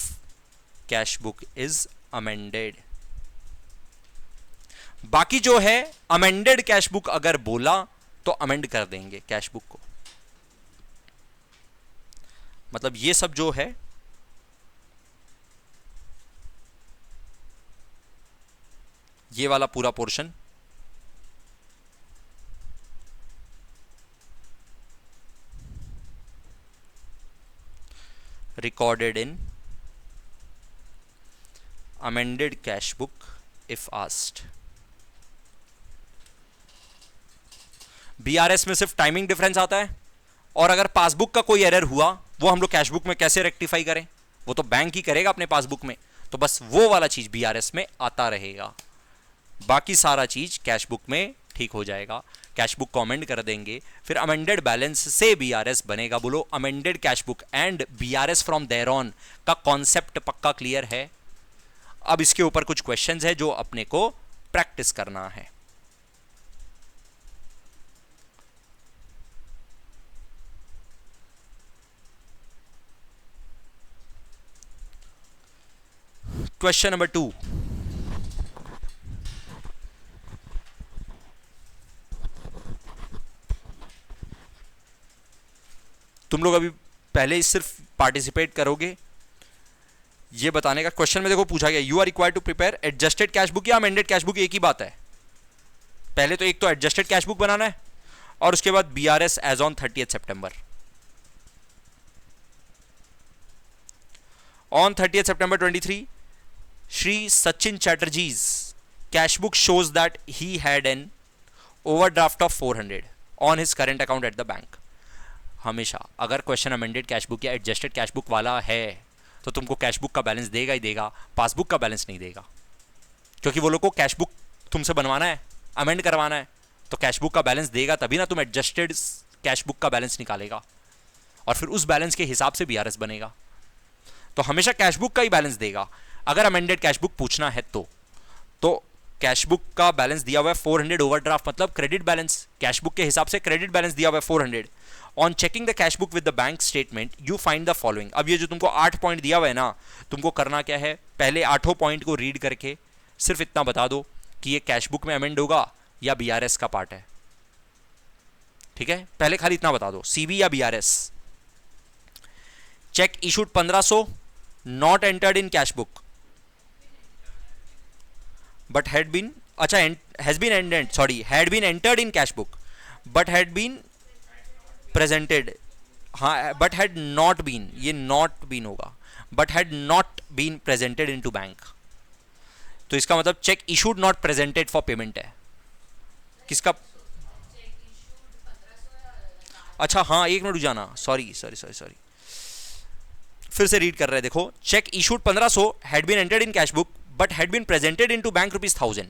cash book is amended। बाकी जो है अमेंडेड कैश बुक अगर बोला तो अमेंड कर देंगे कैश बुक को। मतलब ये सब जो है ये वाला पूरा portion recorded in amended cash book if asked। BRS में सिर्फ टाइमिंग डिफरेंस आता है, और अगर पासबुक का कोई एरर हुआ वो हम लोग कैश बुक में कैसे रेक्टिफाई करें? वो तो बैंक ही करेगा अपने पासबुक में, तो बस वो वाला चीज बीआरएस में आता रहेगा, बाकी सारा चीज कैश बुक में ठीक हो जाएगा। कैश बुक को अमेंड कर देंगे, फिर अमेंडेड बैलेंस से बीआरएस बनेगा। बोलो amended cash book and BRS from there on का कॉन्सेप्ट पक्का क्लियर है? अब इसके ऊपर कुछ क्वेश्चंस है जो अपने को प्रैक्टिस करना है। क्वेश्चन नंबर 2, तुम लोग अभी पहले ही सिर्फ पार्टिसिपेट करोगे ये बताने का। क्वेश्चन में देखो पूछा गया you are required to prepare adjusted cash book या अमेंडेड कैश बुक, एक ही बात है। पहले तो एक तो एडजस्टेड कैश बुक बनाना है और उसके बाद BRS as on 30 September. On 30 September 23 Shri Sachin Chatterjee's cash book shows that he had an overdraft of 400 on his current account at the bank. हमेशा अगर क्वेश्चन अमेंडेड कैश बुक या एडजस्टेड कैश बुक वाला है तो तुमको कैश बुक का balance देगा ही देगा, पासबुक का बैलेंस नहीं देगा, क्योंकि वो लोग को कैश बुक तुमसे बनवाना है, अमेंड करवाना है, तो कैश बुक का बैलेंस देगा तभी ना तुम एडजस्टेड कैश बुक का बैलेंस निकालेगा और फिर उस बैलेंस के हिसाब से बीआरएस बनेगा। तो हमेशा कैश बुक का ही बैलेंस देगा अगर अमेंडेड कैश बुक पूछना है तो कैश बुक का बैलेंस दिया हुआ है 400 ओवरड्राफ्ट मतलब क्रेडिट बैलेंस, कैश बुक के हिसाब से क्रेडिट बैलेंस दिया हुआ है 400। On checking the cash book with the bank statement you find the following. अब ये जो तुमको 8 पॉइंट दिया हुआ है ना, तुमको करना क्या है, पहले 8 पॉइंट को रीड करके सिर्फ इतना बता दो कि ये कैश बुक में अमेंड होगा या बीआरएस का पार्ट है। ठीक है, पहले खाली इतना बता दो, सीबी या BRS. Check issued 1500 not entered in cash book but had been has been entered in cash book but had been presented, हाँ but had not been, ये not been होगा, but had not been presented into bank। तो इसका मतलब check issued not presented for payment है। किसका? अच्छा हाँ, एक मिनट रुक जाना, सॉरी सॉरी सॉरी सॉरी, फिर से रीड कर रहे हैं। देखो, cheque issued 1500 had been entered in cash book but had been presented into bank ₹1000।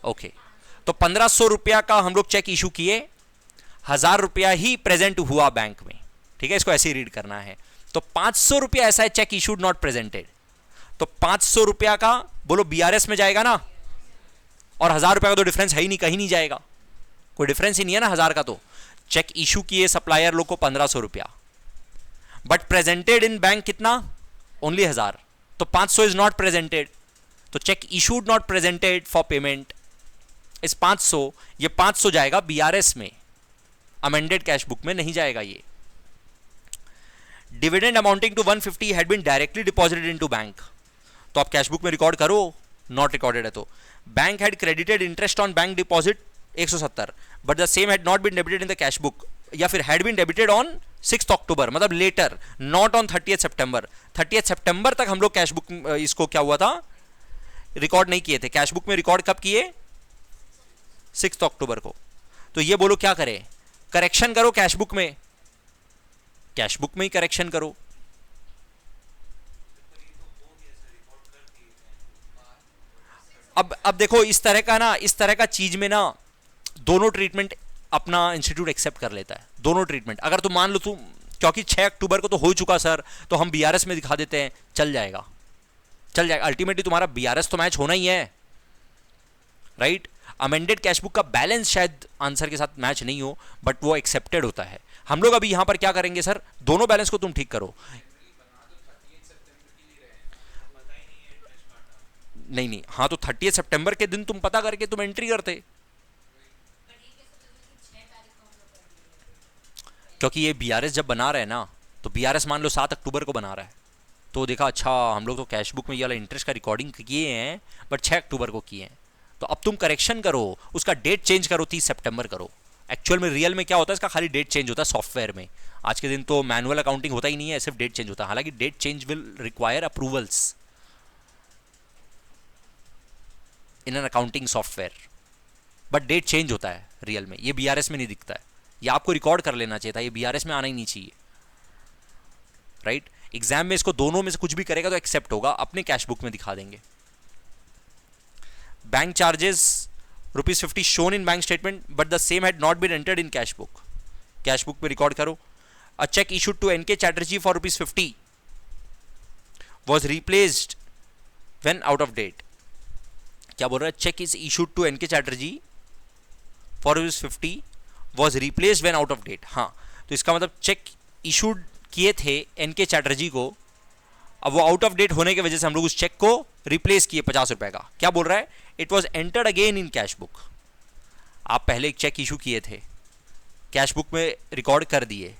Okay, तो 1500 रुपया का हम लोग चेक इशू किए, 1000 रुपया ही प्रेजेंट हुआ बैंक में, ठीक है, इसको ऐसे ही रीड करना है। तो 500 रुपया ऐसा है चेक इशूड नॉट प्रेजेंटेड, तो 500 रुपया का बोलो बीआरएस में जाएगा ना, और 1000 रुपया का तो डिफरेंस है ही नहीं, कहीं नहीं जाएगा, कोई डिफरेंस ही नहीं है ना 1000 का। तो चेक इशू किए सप्लायर लोग को 1500 रुपया, बट प्रेजेंटेड इन बैंक कितना? ओनली 1000, तो 500 इज नॉट प्रेजेंटेड, तो cheque issued not presented for payment इस 500, ये 500 जाएगा बीआरएस में, अमेंडेड कैश बुक में नहीं जाएगा ये। Dividend amounting to 150 had been directly deposited into bank, तो आप कैश बुक में रिकॉर्ड करो, नॉट रिकॉर्डेड है तो। Bank had credited interest on bank deposit 170 but the same had not been debited in the cash book, या फिर had been debited on 6 October, मतलब later, not on 30 September. 30 सितंबर तक हम लोग कैश बुक इसको क्या हुआ था, रिकॉर्ड नहीं किए थे। कैश बुक में रिकॉर्ड कब किए? 6 अक्टूबर को। तो ये बोलो क्या करें, करेक्शन करो कैश बुक में, कैश बुक में ही करेक्शन करो। अब देखो इस तरह का ना, इस तरह का चीज में ना दोनों ट्रीटमेंट अपना इंस्टीट्यूट एक्सेप्ट कर लेता है, दोनों ट्रीटमेंट। अगर तुम मान लो तुम, क्योंकि 6 अक्टूबर को तो हो चुका सर, तो हम बीआरएस में दिखा देते हैं, चल जाएगा, चल जाएगा। अल्टीमेटली तुम्हारा बीआरएस तो मैच होना ही है, राइट। अमेंडेड कैश बुक का बैलेंस शायद आंसर के साथ मैच नहीं हो, बट वो एक्सेप्टेड होता है। हम लोग अभी यहां पर क्या करेंगे सर, दोनों बैलेंस को तुम ठीक करो। नहीं नहीं, हाँ तो 30 सितंबर के दिन तुम पता करके तुम एंट्री करते, क्योंकि ये बीआरएस जब बना रहे हैं ना, तो बीआरएस मान लो 7 अक्टूबर को बना रहा है, तो देखा अच्छा हम लोग तो कैश बुक में ये वाला इंटरेस्ट का रिकॉर्डिंग किए हैं, बट 6 अक्टूबर को किए हैं, तो अब तुम करेक्शन करो, उसका डेट चेंज करो, 30 सितंबर करो। एक्चुअल में रियल में क्या होता है, इसका खाली डेट चेंज होता है सॉफ्टवेयर में। आज के दिन तो मैनुअल अकाउंटिंग होता ही नहीं है, सिर्फ डेट चेंज होता है। हालांकि date change will require approvals in an accounting software, but date change होता है रियल में, ये बीआरएस में नहीं दिखता है। ये आपको रिकॉर्ड कर लेना चाहिए था, ये बीआरएस में आना ही नहीं चाहिए, राइट। एग्जाम में इसको दोनों में से कुछ भी करेगा तो एक्सेप्ट होगा, अपने कैश बुक में दिखा देंगे। Bank charges ₹50 shown in bank statement but the same had not been entered in cash book, cash book में रिकॉर्ड करो। A cheque issued to NK Chatterjee for ₹50 was replaced when out of date. क्या बोल रहा है, cheque is issued to NK Chatterjee for ₹50 was replaced when out of date. हाँ, तो इसका मतलब चेक इशूड किए थे एनके चैटर्जी को, अब वो आउट ऑफ डेट होने की वजह से हम लोग उस चेक को रिप्लेस किए 50 रुपए का। क्या बोल रहा है, it was entered again in cash book. आप पहले एक चेक इशू किए थे, कैश बुक में रिकॉर्ड कर दिए,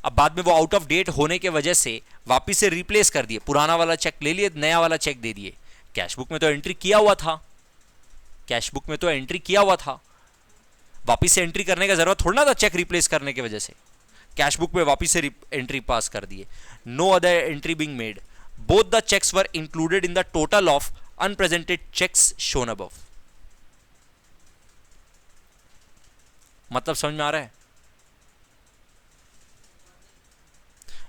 अब बाद में वो आउट ऑफ डेट होने की वजह से वापिस से रिप्लेस कर दिए, पुराना वाला चेक ले लिए, नया वाला चेक दे दिए। कैश बुक में तो एंट्री किया हुआ था, कैश बुक में तो एंट्री किया हुआ था, वापिस से एंट्री करने का जरूरत थोड़ा ना था चेक रिप्लेस करने की वजह से। कैश बुक में वापिस से एंट्री पास कर दिए। No other entry being made, both the cheques were included in the total of unpresented cheques shown above. मतलब समझ में आ रहा है?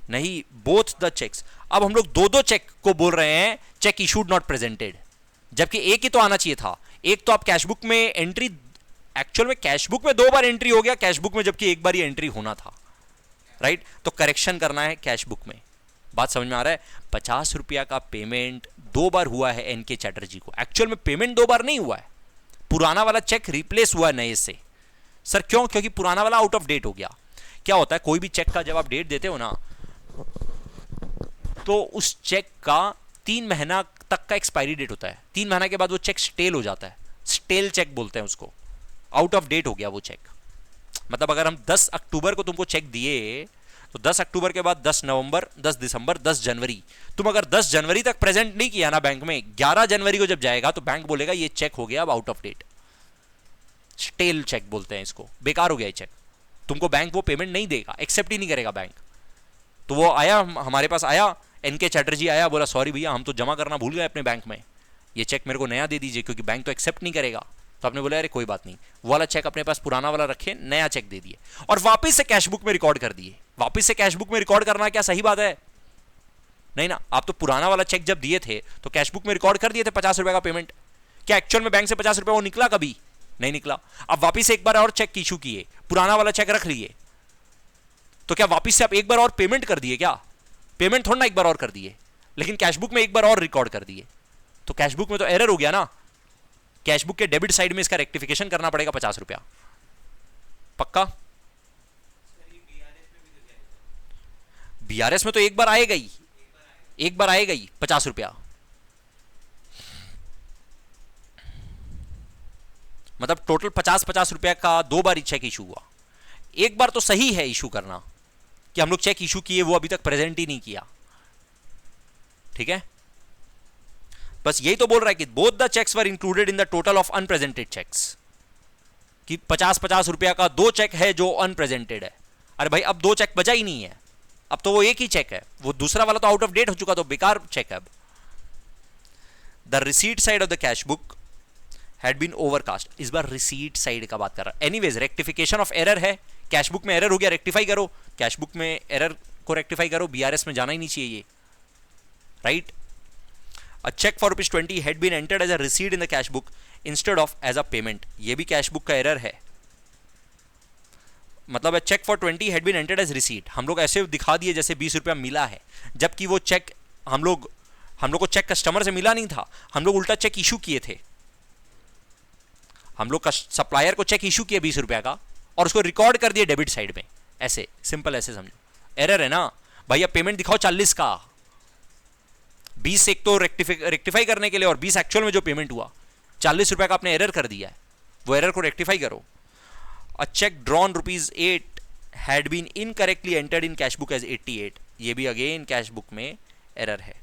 नहीं, बोथ द चेक्स। अब हम लोग दो दो चेक को बोल रहे हैं चेक इशूड नॉट प्रेजेंटेड, जबकि एक ही तो आना चाहिए था। एक तो आप कैश बुक में एंट्री, एक्चुअल में कैश बुक में 2 बार एंट्री हो गया कैश बुक में, जबकि एक बार ही एंट्री होना था, राइट। तो करेक्शन करना है कैश बुक में। बात समझ में आ रहा है? 50 रुपया का पेमेंट 2 बार हुआ है एनके चैटर्जी को, एक्चुअल में पेमेंट 2 बार नहीं हुआ है, पुराना वाला चेक रिप्लेस हुआ है नए से। सर क्यों? क्योंकि पुराना वाला आउट ऑफ डेट हो गया। क्या होता है, कोई भी चेक का जब आप डेट देते हो ना, तो उस चेक का 3 महीना तक का एक्सपायरी डेट होता है। 3 महीना के बाद वो चेक स्टेल हो जाता है, स्टेल चेक बोलते हैं उसको, आउट ऑफ डेट हो गया वो चेक। मतलब अगर हम 10 अक्टूबर को तुमको चेक दिए, तो 10 अक्टूबर के बाद 10 नवंबर, 10 दिसंबर, 10 जनवरी, तुम अगर 10 जनवरी तक प्रेजेंट नहीं किया ना बैंक में, 11 जनवरी को जब जाएगा तो बैंक बोलेगा ये चेक हो गया अब out of date, stale cheque बोलते हैं इसको, बेकार हो गया ये चेक। तुमको बैंक वो पेमेंट नहीं देगा, एक्सेप्ट ही नहीं करेगा बैंक। तो वो आया, हमारे पास आया, एनके चैटर्जी आया, बोला सॉरी भैया हम तो जमा करना भूल गए अपने बैंक में, ये चेक मेरे को नया दे दीजिए, क्योंकि बैंक तो एक्सेप्ट नहीं करेगा। तो आपने बोला अरे कोई बात नहीं, वो वाला चेक अपने पास पुराना वाला रखे, नया चेक दे दिए और वापस से कैश बुक में रिकॉर्ड कर दिए। वापस से कैश बुक में रिकॉर्ड करना क्या सही बात है? नहीं ना। आप तो पुराना वाला चेक जब दिए थे तो कैश बुक में रिकॉर्ड कर दिए थे 50 रुपए का पेमेंट। क्या एक्चुअल में बैंक से 50 रुपए वो निकला? कभी नहीं निकला। अब वापस से एक बार और चेक इशू किए, पुराना वाला चेक रख लिए, तो क्या वापस से आप एक बार और पेमेंट कर दिए? क्या पेमेंट थोड़ा ना एक बार और कर दिए, लेकिन कैश बुक में एक बार और रिकॉर्ड कर दिए, तो कैश बुक में तो एरर हो गया ना। कैश बुक के डेबिट साइड में इसका रेक्टिफिकेशन करना पड़ेगा 50 रुपया। पक्का? बीआरएस में तो एक बार आएगा ही, एक बार आएगा ही 50 रुपया। मतलब टोटल 50-50 रुपया का दो बार चेक इशू हुआ। एक बार तो सही है इशू करना, कि हम लोग चेक इशू किए, वो अभी तक प्रेजेंट ही नहीं किया। ठीक है, बस यही तो बोल रहा है कि both the cheques were included in the total of unpresented cheques, कि 50-50 रुपया का दो चेक है जो अनप्रेजेंटेड है। अरे भाई अब दो चेक बचा ही नहीं है, अब तो वो एक ही चेक है, वो दूसरा वाला तो आउट ऑफ डेट हो चुका, तो बेकार चेक है अब। The receipt side of the cash book had been overcast. इस बार रिसीट साइड का बात कर रहा है। एनीवेज रेक्टिफिकेशन ऑफ एरर है, कैश बुक में एरर हो गया, रेक्टिफाई करो, कैश बुक में एरर को रेक्टिफाई करो, बीआरएस में जाना ही नहीं चाहिए ये, right. A cheque for ₹20 had been entered as a receipt in the cash book instead of as a payment. ये भी कैश बुक का एरर है। मतलब a cheque for 20 had been entered as receipt, हम लोग ऐसे दिखा दिए जैसे 20 रुपया मिला है, जबकि वो चेक हम लोग को चेक कस्टमर से मिला नहीं था, हम लोग उल्टा चेक इशू किए थे। हम लोग सप्लायर को चेक इशू किया 20 रुपया का और उसको रिकॉर्ड कर दिया डेबिट साइड में। ऐसे सिंपल, ऐसे समझो, एरर है ना भाई। अब पेमेंट दिखाओ 40 का, 20 एक तो रेक्टिफाई करने के लिए और 20 एक्चुअल में जो पेमेंट हुआ, 40 रुपया का आपने एरर कर दिया है, वो एरर को रेक्टिफाई करो। A cheque drawn ₹8 had been incorrectly entered in cash book as 88। ये भी अगेन कैश बुक में एरर है,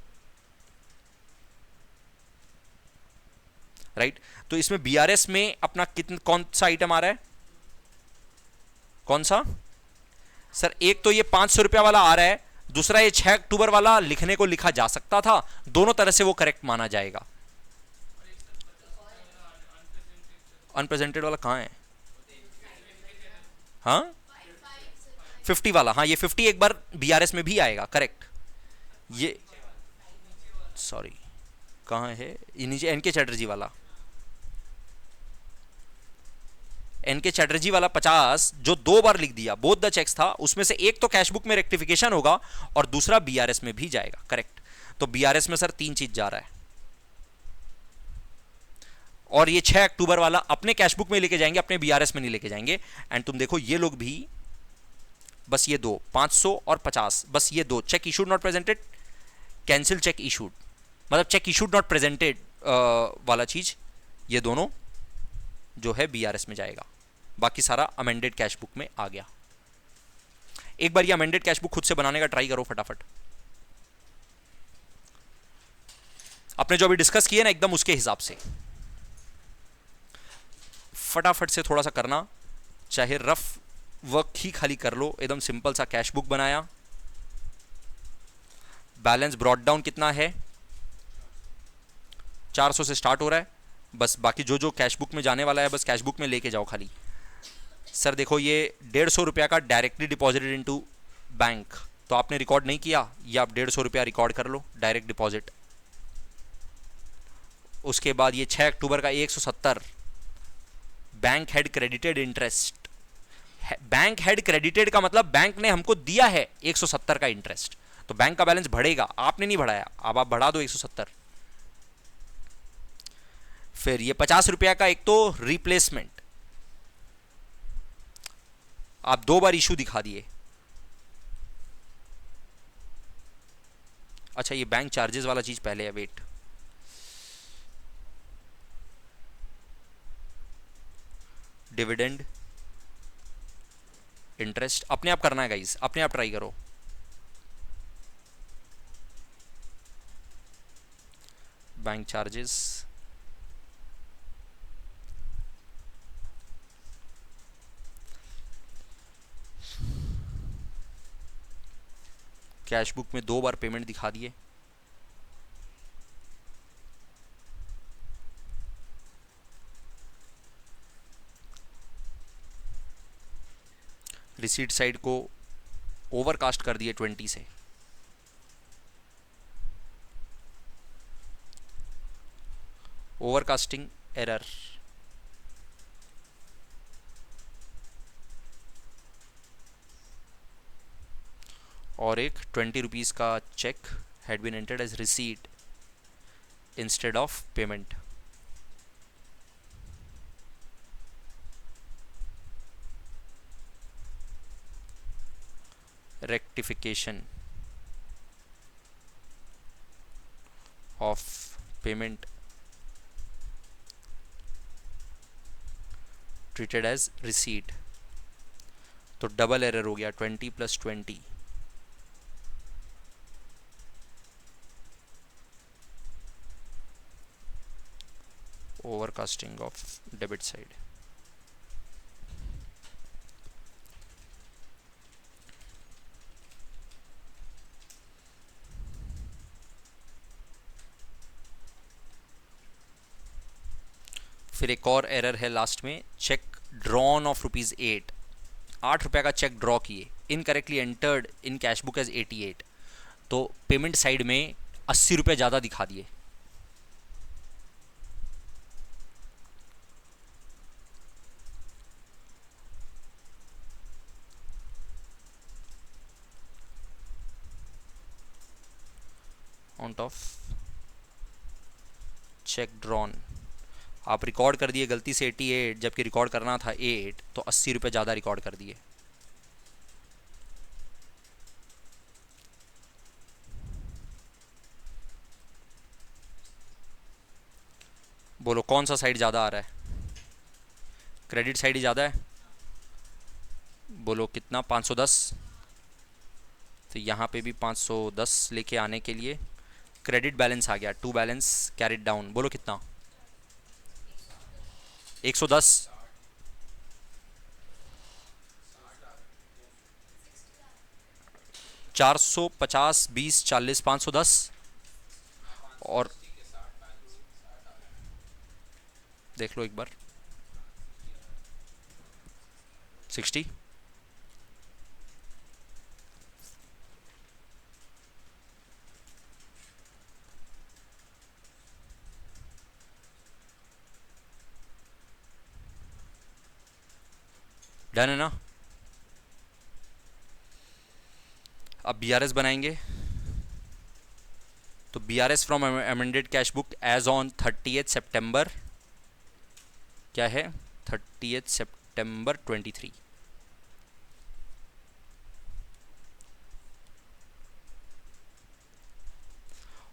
राइट। तो इसमें बीआरएस में अपना कितना, कौन सा आइटम आ रहा है? कौन सा सर? एक तो ये 500 रुपया वाला आ रहा है, दूसरा ये 6 अक्टूबर वाला लिखने को लिखा जा सकता था, दोनों तरह से वो करेक्ट माना जाएगा। अनप्रेजेंटेड वाला कहां है? हाँ 50 वाला, हाँ ये 50 एक बार बीआरएस में भी आएगा, करेक्ट। ये सॉरी कहां है? ये नीचे एनके चैटर्जी वाला, एनके चैटर्जी वाला 50 जो दो बार लिख दिया, बोथ द चेक्स था, उसमें से एक तो कैश बुक में रेक्टिफिकेशन होगा और दूसरा बीआरएस में भी जाएगा, करेक्ट। तो बीआरएस में सर 3 चीज जा रहा है, और ये 6 अक्टूबर वाला अपने कैश बुक में लेके जाएंगे, अपने बीआरएस में नहीं लेके जाएंगे। एंड तुम देखो ये लोग भी बस ये दो 500 और 50, बस ये दो cheque issued not presented, cancel cheque issued, मतलब चेक इशूड नॉट प्रेजेंटेड वाला चीज, ये दोनों जो है बीआरएस में जाएगा। बाकी सारा अमेंडेड कैश बुक में आ गया। एक बार ये अमेंडेड कैश बुक खुद से बनाने का ट्राई करो फटाफट, आपने जो अभी डिस्कस किया ना एकदम उसके हिसाब से फटाफट से थोड़ा सा करना, चाहे रफ वर्क ही खाली कर लो। एकदम सिंपल सा कैश बुक बनाया, बैलेंस ब्रॉट डाउन कितना है? 400 से स्टार्ट हो रहा है, बस बाकी जो जो कैश बुक में जाने वाला है बस कैश बुक में लेके जाओ खाली। सर देखो ये 150 रुपया का डायरेक्टली डिपॉजिटेड इनटू बैंक, तो आपने रिकॉर्ड नहीं किया, ये आप 150 रुपया रिकॉर्ड कर लो डायरेक्ट डिपॉजिट। उसके बाद ये 6 अक्टूबर का 170 bank head credited interest. Bank head credited का मतलब बैंक ने हमको दिया है 170 का इंटरेस्ट, तो बैंक का बैलेंस बढ़ेगा, आपने नहीं बढ़ाया, अब आप बढ़ा दो 170। फिर ये 50 रुपया का एक तो रिप्लेसमेंट, आप दो बार इशू दिखा दिए। अच्छा ये बैंक चार्जेस वाला चीज पहले है, वेट, डिविडेंड इंटरेस्ट अपने आप करना है गाइस, अपने आप ट्राई करो। बैंक चार्जेस, कैश बुक में दो बार पेमेंट दिखा दिए, रिसीट साइड को ओवरकास्ट कर दिए 20 से, ओवरकास्टिंग एरर। और एक 20 रुपीज़ का cheque had been entered as receipt instead of payment. Rectification of payment treated as receipt, तो डबल एरर हो गया 20 + 20। Overcasting of debit side. फिर एक और एरर है लास्ट में, चेक ड्रॉन ऑफ ₹8, 8 रुपये का चेक ड्रॉ किए, incorrectly entered in cash book as 88, तो पेमेंट साइड में 80 रुपये ज़्यादा दिखा दिए। अमाउंट ऑफ चेक ड्रॉन आप रिकॉर्ड कर दिए गलती से 88, जबकि रिकॉर्ड करना था 8, तो 80 रुपये ज़्यादा रिकॉर्ड कर दिए। बोलो कौन सा साइड ज़्यादा आ रहा है? क्रेडिट साइड ही ज़्यादा है। बोलो कितना? 510। तो यहाँ पे भी 510 लेके आने के लिए क्रेडिट बैलेंस आ गया, टू बैलेंस कैरिड डाउन। बोलो कितना? 110। 450, 20, 40, 510 और देख लो एक बार 60। डन है ना? अब BRS बनाएंगे, तो BRS from amended cash book as on 30th September, क्या है? 30th September 23।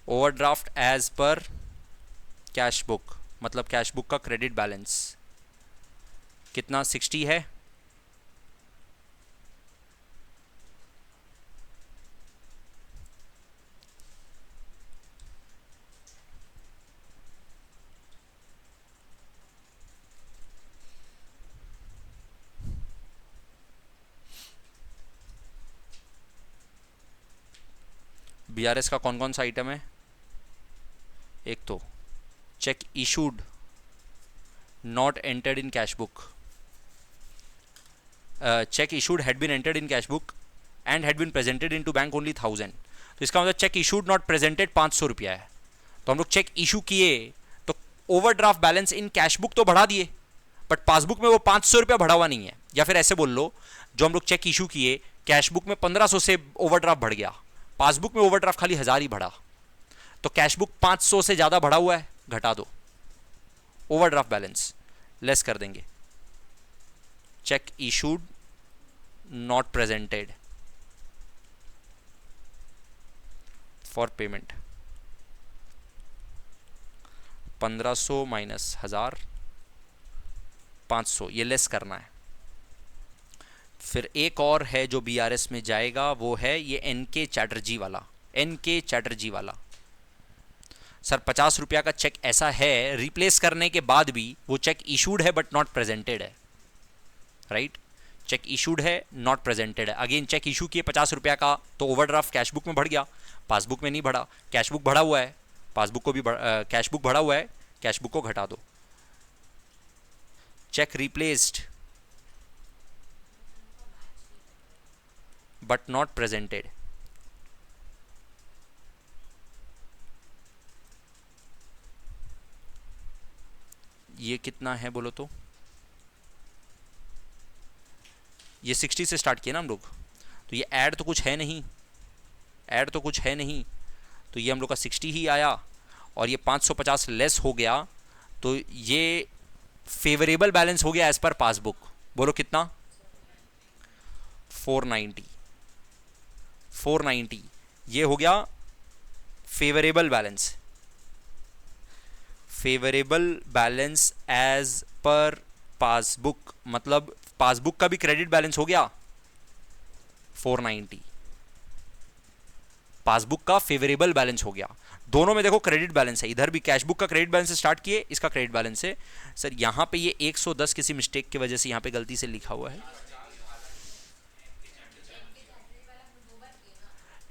Overdraft as per cash book, मतलब कैश बुक का क्रेडिट बैलेंस कितना? 60 है। BRS का कौन कौन सा आइटम है? एक तो cheque issued not entered in cash book, cheque issued had been entered in cash book and had been presented into bank only 1000। तो इसका मतलब चेक इशूड नॉट प्रेजेंटेड 500 रुपया है। तो हम लोग चेक इशू किए तो ओवरड्राफ्ट बैलेंस इन कैश बुक तो बढ़ा दिए, बट पासबुक में वो 500 रुपया बढ़ा हुआ नहीं है। या फिर ऐसे बोल लो, जो हम लोग चेक इशू किए कैश बुक में 1500 से ओवरड्राफ्ट बढ़ गया, पासबुक में ओवरड्राफ्ट खाली 1000 ही बढ़ा, तो कैश बुक 500 से ज़्यादा बढ़ा हुआ है, घटा दो, ओवरड्राफ्ट बैलेंस लेस कर देंगे। Check issued not presented for payment, 1500 minus 1000, 500, ये लेस करना है। फिर एक और है जो BRS में जाएगा, वो है ये NK चैटर्जी वाला। NK चैटर्जी वाला सर 50 रुपया का चेक ऐसा है, रिप्लेस करने के बाद भी वो चेक इशूड है बट नॉट प्रेजेंटेड है, राइट? चेक इशूड है, नॉट प्रेजेंटेड है। अगेन चेक इशू किए 50 रुपया का, तो ओवरड्राफ्ट कैश बुक में बढ़ गया, पासबुक में नहीं बढ़ा। कैश बुक बढ़ा हुआ है, पासबुक को भी कैश बुक बढ़ा हुआ है, कैश बुक को घटा दो। Cheque replaced, but not presented. ये कितना है बोलो तो? ये 60 से स्टार्ट किया ना हम लोग, तो ये ऐड तो कुछ है नहीं, ऐड तो कुछ है नहीं, तो ये हम लोग का 60 ही आया, और ये 550 लेस हो गया, तो ये फेवरेबल बैलेंस हो गया एज पर पासबुक। बोलो कितना? 490। 490 ये हो गया favourable balance. Favourable balance as per passbook, मतलब पासबुक का भी क्रेडिट बैलेंस हो गया 490, पासबुक का फेवरेबल बैलेंस हो गया। दोनों में देखो क्रेडिट बैलेंस है, इधर भी कैश बुक का क्रेडिट बैलेंस से स्टार्ट किए, इसका क्रेडिट बैलेंस है। सर यहां पे ये 110 किसी मिस्टेक की वजह से यहां पे गलती से लिखा हुआ है।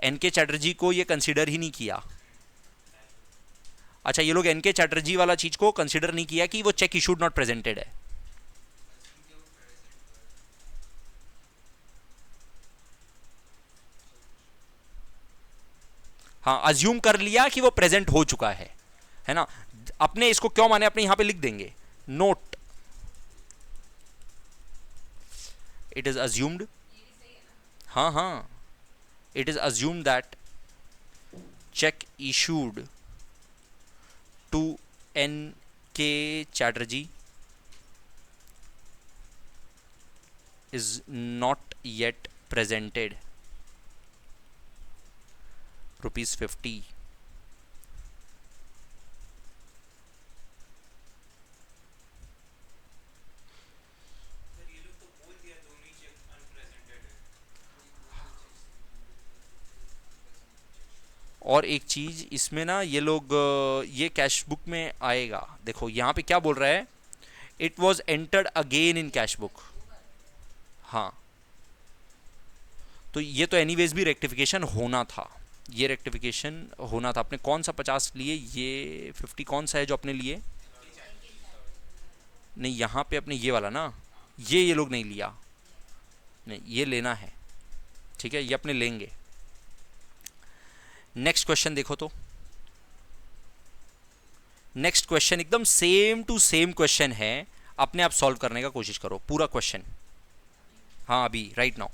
एनके चैटर्जी को ये कंसीडर ही नहीं किया। अच्छा, ये लोग एनके चैटर्जी वाला चीज को कंसीडर नहीं किया कि वो चेक इशूड नॉट प्रेजेंटेड है। हाँ, अज्यूम कर लिया कि वो प्रेजेंट हो चुका है ना। अपने इसको क्यों माने, अपने यहां पे लिख देंगे नोट, इट इज अज्यूम्ड, हाँ हाँ, it is assumed that check issued to N.K. Chatterjee is not yet presented ₹50। और एक चीज इसमें ना, ये लोग ये कैश बुक में आएगा, देखो यहाँ पे क्या बोल रहा है, it was entered again in cash book. हाँ, तो ये तो एनीवेज भी रेक्टिफिकेशन होना था, ये रेक्टिफिकेशन होना था। अपने कौन सा 50 लिए, ये 50 कौन सा है जो अपने लिए? नहीं, यहाँ पे अपने ये वाला ना, ये लोग नहीं लिया, नहीं ये लेना है, ठीक है, ये अपने लेंगे। नेक्स्ट क्वेश्चन देखो तो, नेक्स्ट क्वेश्चन एकदम सेम टू सेम क्वेश्चन है, अपने आप सॉल्व करने का कोशिश करो पूरा क्वेश्चन। हाँ अभी राइट नाउ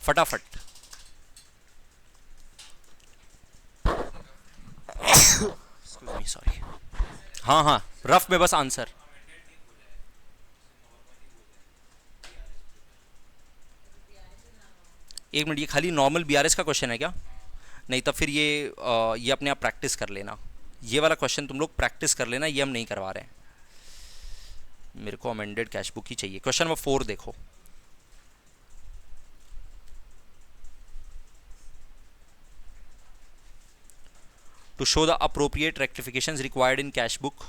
फटाफट। सॉरी, हाँ हाँ रफ में बस आंसर। एक मिनट, ये खाली नॉर्मल बीआरएस का क्वेश्चन है क्या? नहीं तब फिर ये अपने आप प्रैक्टिस कर लेना, ये वाला क्वेश्चन तुम लोग प्रैक्टिस कर लेना, ये हम नहीं करवा रहे हैं। मेरे को अमेंडेड कैश बुक ही चाहिए। क्वेश्चन नंबर 4 देखो, to show the appropriate rectifications required in cash book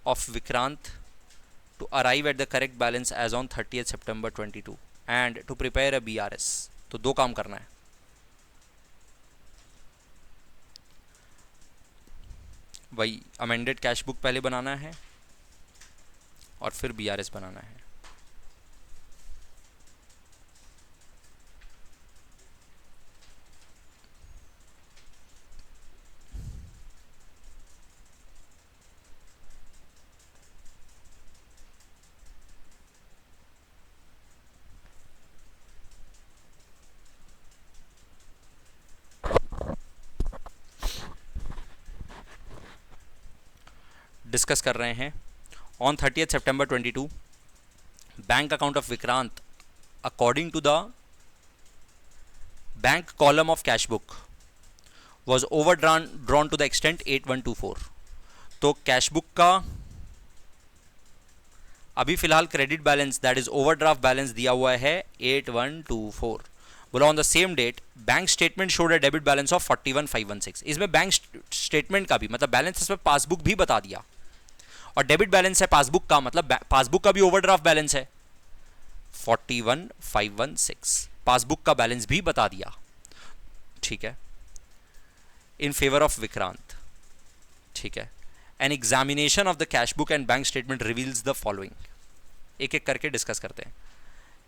of Vikrant to arrive at the correct balance as on 30th September 22 and to prepare a BRS। तो दो काम करना है, वही अमेंडेड कैश बुक पहले बनाना है और फिर BRS बनाना है। डिस्कस कर रहे हैं on 30th September 22 bank account of Vikrant according to the bank column of cash book was overdrawn to the extent 8124। तो कैश बुक का अभी फिलहाल credit balance that is overdraft balance दिया हुआ है 8124। बोला on the same date bank statement showed a debit balance of 41516। इसमें bank statement का भी मतलब बैलेंस, इसमें पासबुक भी बता दिया, और डेबिट बैलेंस है पासबुक का, मतलब पासबुक का भी ओवरड्राफ्ट बैलेंस है 41516, पासबुक का बैलेंस भी बता दिया, ठीक है, इन फेवर ऑफ विक्रांत, ठीक है। An examination of the cash book and bank statement reveals the following. एक एक करके डिस्कस करते हैं।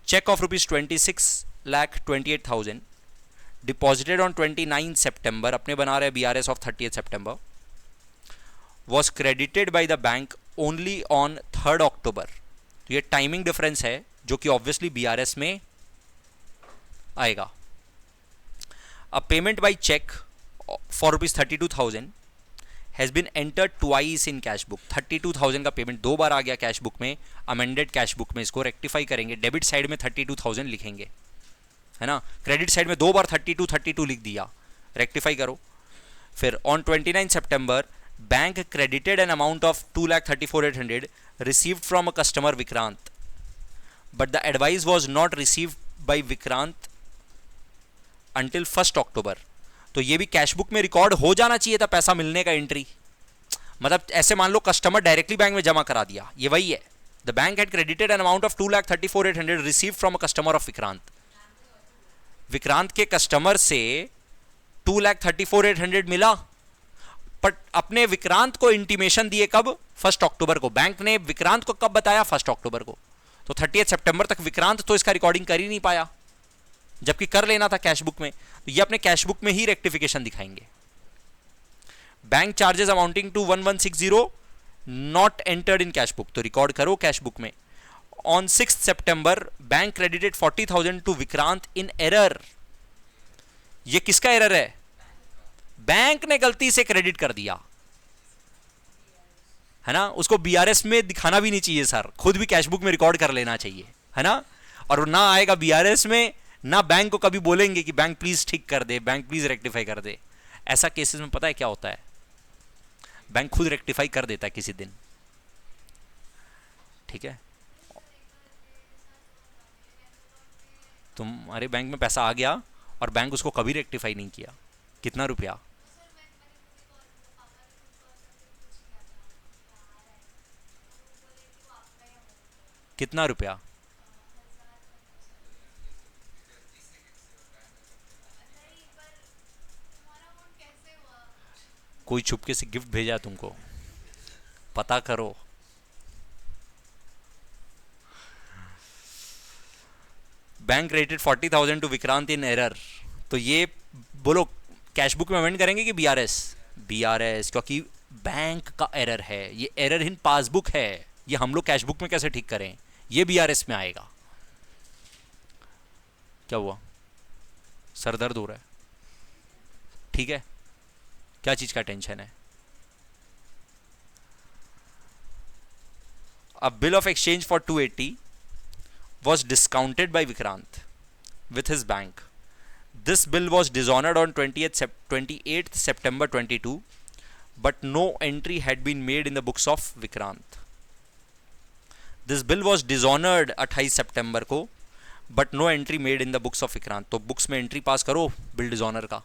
चेक ऑफ ₹26 2,28,000 डिपॉजिटेड ऑन 29 सितंबर, अपने बना रहे BRS of 30 September, was credited by the bank only on 3 October. तो ये टाइमिंग डिफरेंस है जो कि ऑब्वियसली BRS में आएगा। A payment by cheque for ₹32,000 has been entered twice in cash book. 32,000 का पेमेंट दो बार आ गया कैश बुक में, अमेंडेड कैश बुक में। इसको रेक्टिफाई करेंगे, डेबिट साइड में 32,000 लिखेंगे, है ना, क्रेडिट साइड में दो बार 32 लिख दिया, रेक्टिफाई करो। फिर on 29 September bank credited an amount of 2,34,800 received from a customer Vikrant, but the advice was not received by Vikrant until 1 अक्टूबर। तो ये भी कैश बुक में रिकॉर्ड हो जाना चाहिए था पैसा मिलने का एंट्री। मतलब ऐसे मान लो कस्टमर डायरेक्टली बैंक में जमा करा दिया, ये वही है। The bank had credited an amount of 2,34,800 received from a customer of Vikrant. Vikrant के कस्टमर से 2,34,800 मिला, बट अपने विक्रांत को इंटीमेशन दिए कब? 1 अक्टूबर को। बैंक ने विक्रांत को कब बताया? 1 अक्टूबर को। तो 30 सितंबर तक विक्रांत तो इसका रिकॉर्डिंग कर ही नहीं पाया, जबकि कर लेना था कैश बुक में। तो ये अपने कैश बुक में ही रेक्टिफिकेशन दिखाएंगे। Bank charges amounting to 1,160 not entered in cash book, तो रिकॉर्ड करो कैश बुक में। On 6 September bank credited 40,000 to Vikrant in error. ये किसका एरर है? बैंक ने गलती से क्रेडिट कर दिया, है ना। उसको BRS में दिखाना भी नहीं चाहिए सर, खुद भी कैश बुक में रिकॉर्ड कर लेना चाहिए, है ना। और ना आएगा BRS में, ना बैंक को कभी बोलेंगे कि बैंक प्लीज ठीक कर दे, बैंक प्लीज रेक्टिफाई कर दे। ऐसा केसेस में पता है क्या होता है? बैंक खुद रेक्टिफाई कर देता है किसी दिन, ठीक है। तुम्हारे बैंक में पैसा आ गया और बैंक उसको कभी रेक्टिफाई नहीं किया। कितना रुपया? कितना रुपया? कोई चुपके से गिफ्ट भेजा तुमको? पता करो। Bank credited 40,000 to Vikrant in error. तो ये बोलो कैश बुक में अमेंड करेंगे कि BRS? BRS, क्योंकि बैंक का एरर है, ये एरर इन पासबुक है। ये हम लोग कैश बुक में कैसे ठीक करें? ये BRS में आएगा। क्या हुआ? सर दर्द हो रहा है? ठीक है, क्या चीज का टेंशन है? A bill of exchange for 280 was discounted by Vikrant with his bank. This bill was dishonored on 28th September 22, but no entry had been made in the books of Vikrant. This bill was dishonored 28 सितंबर को, but no entry made in the books of Vikrant. तो books में entry पास करो bill dishonour का।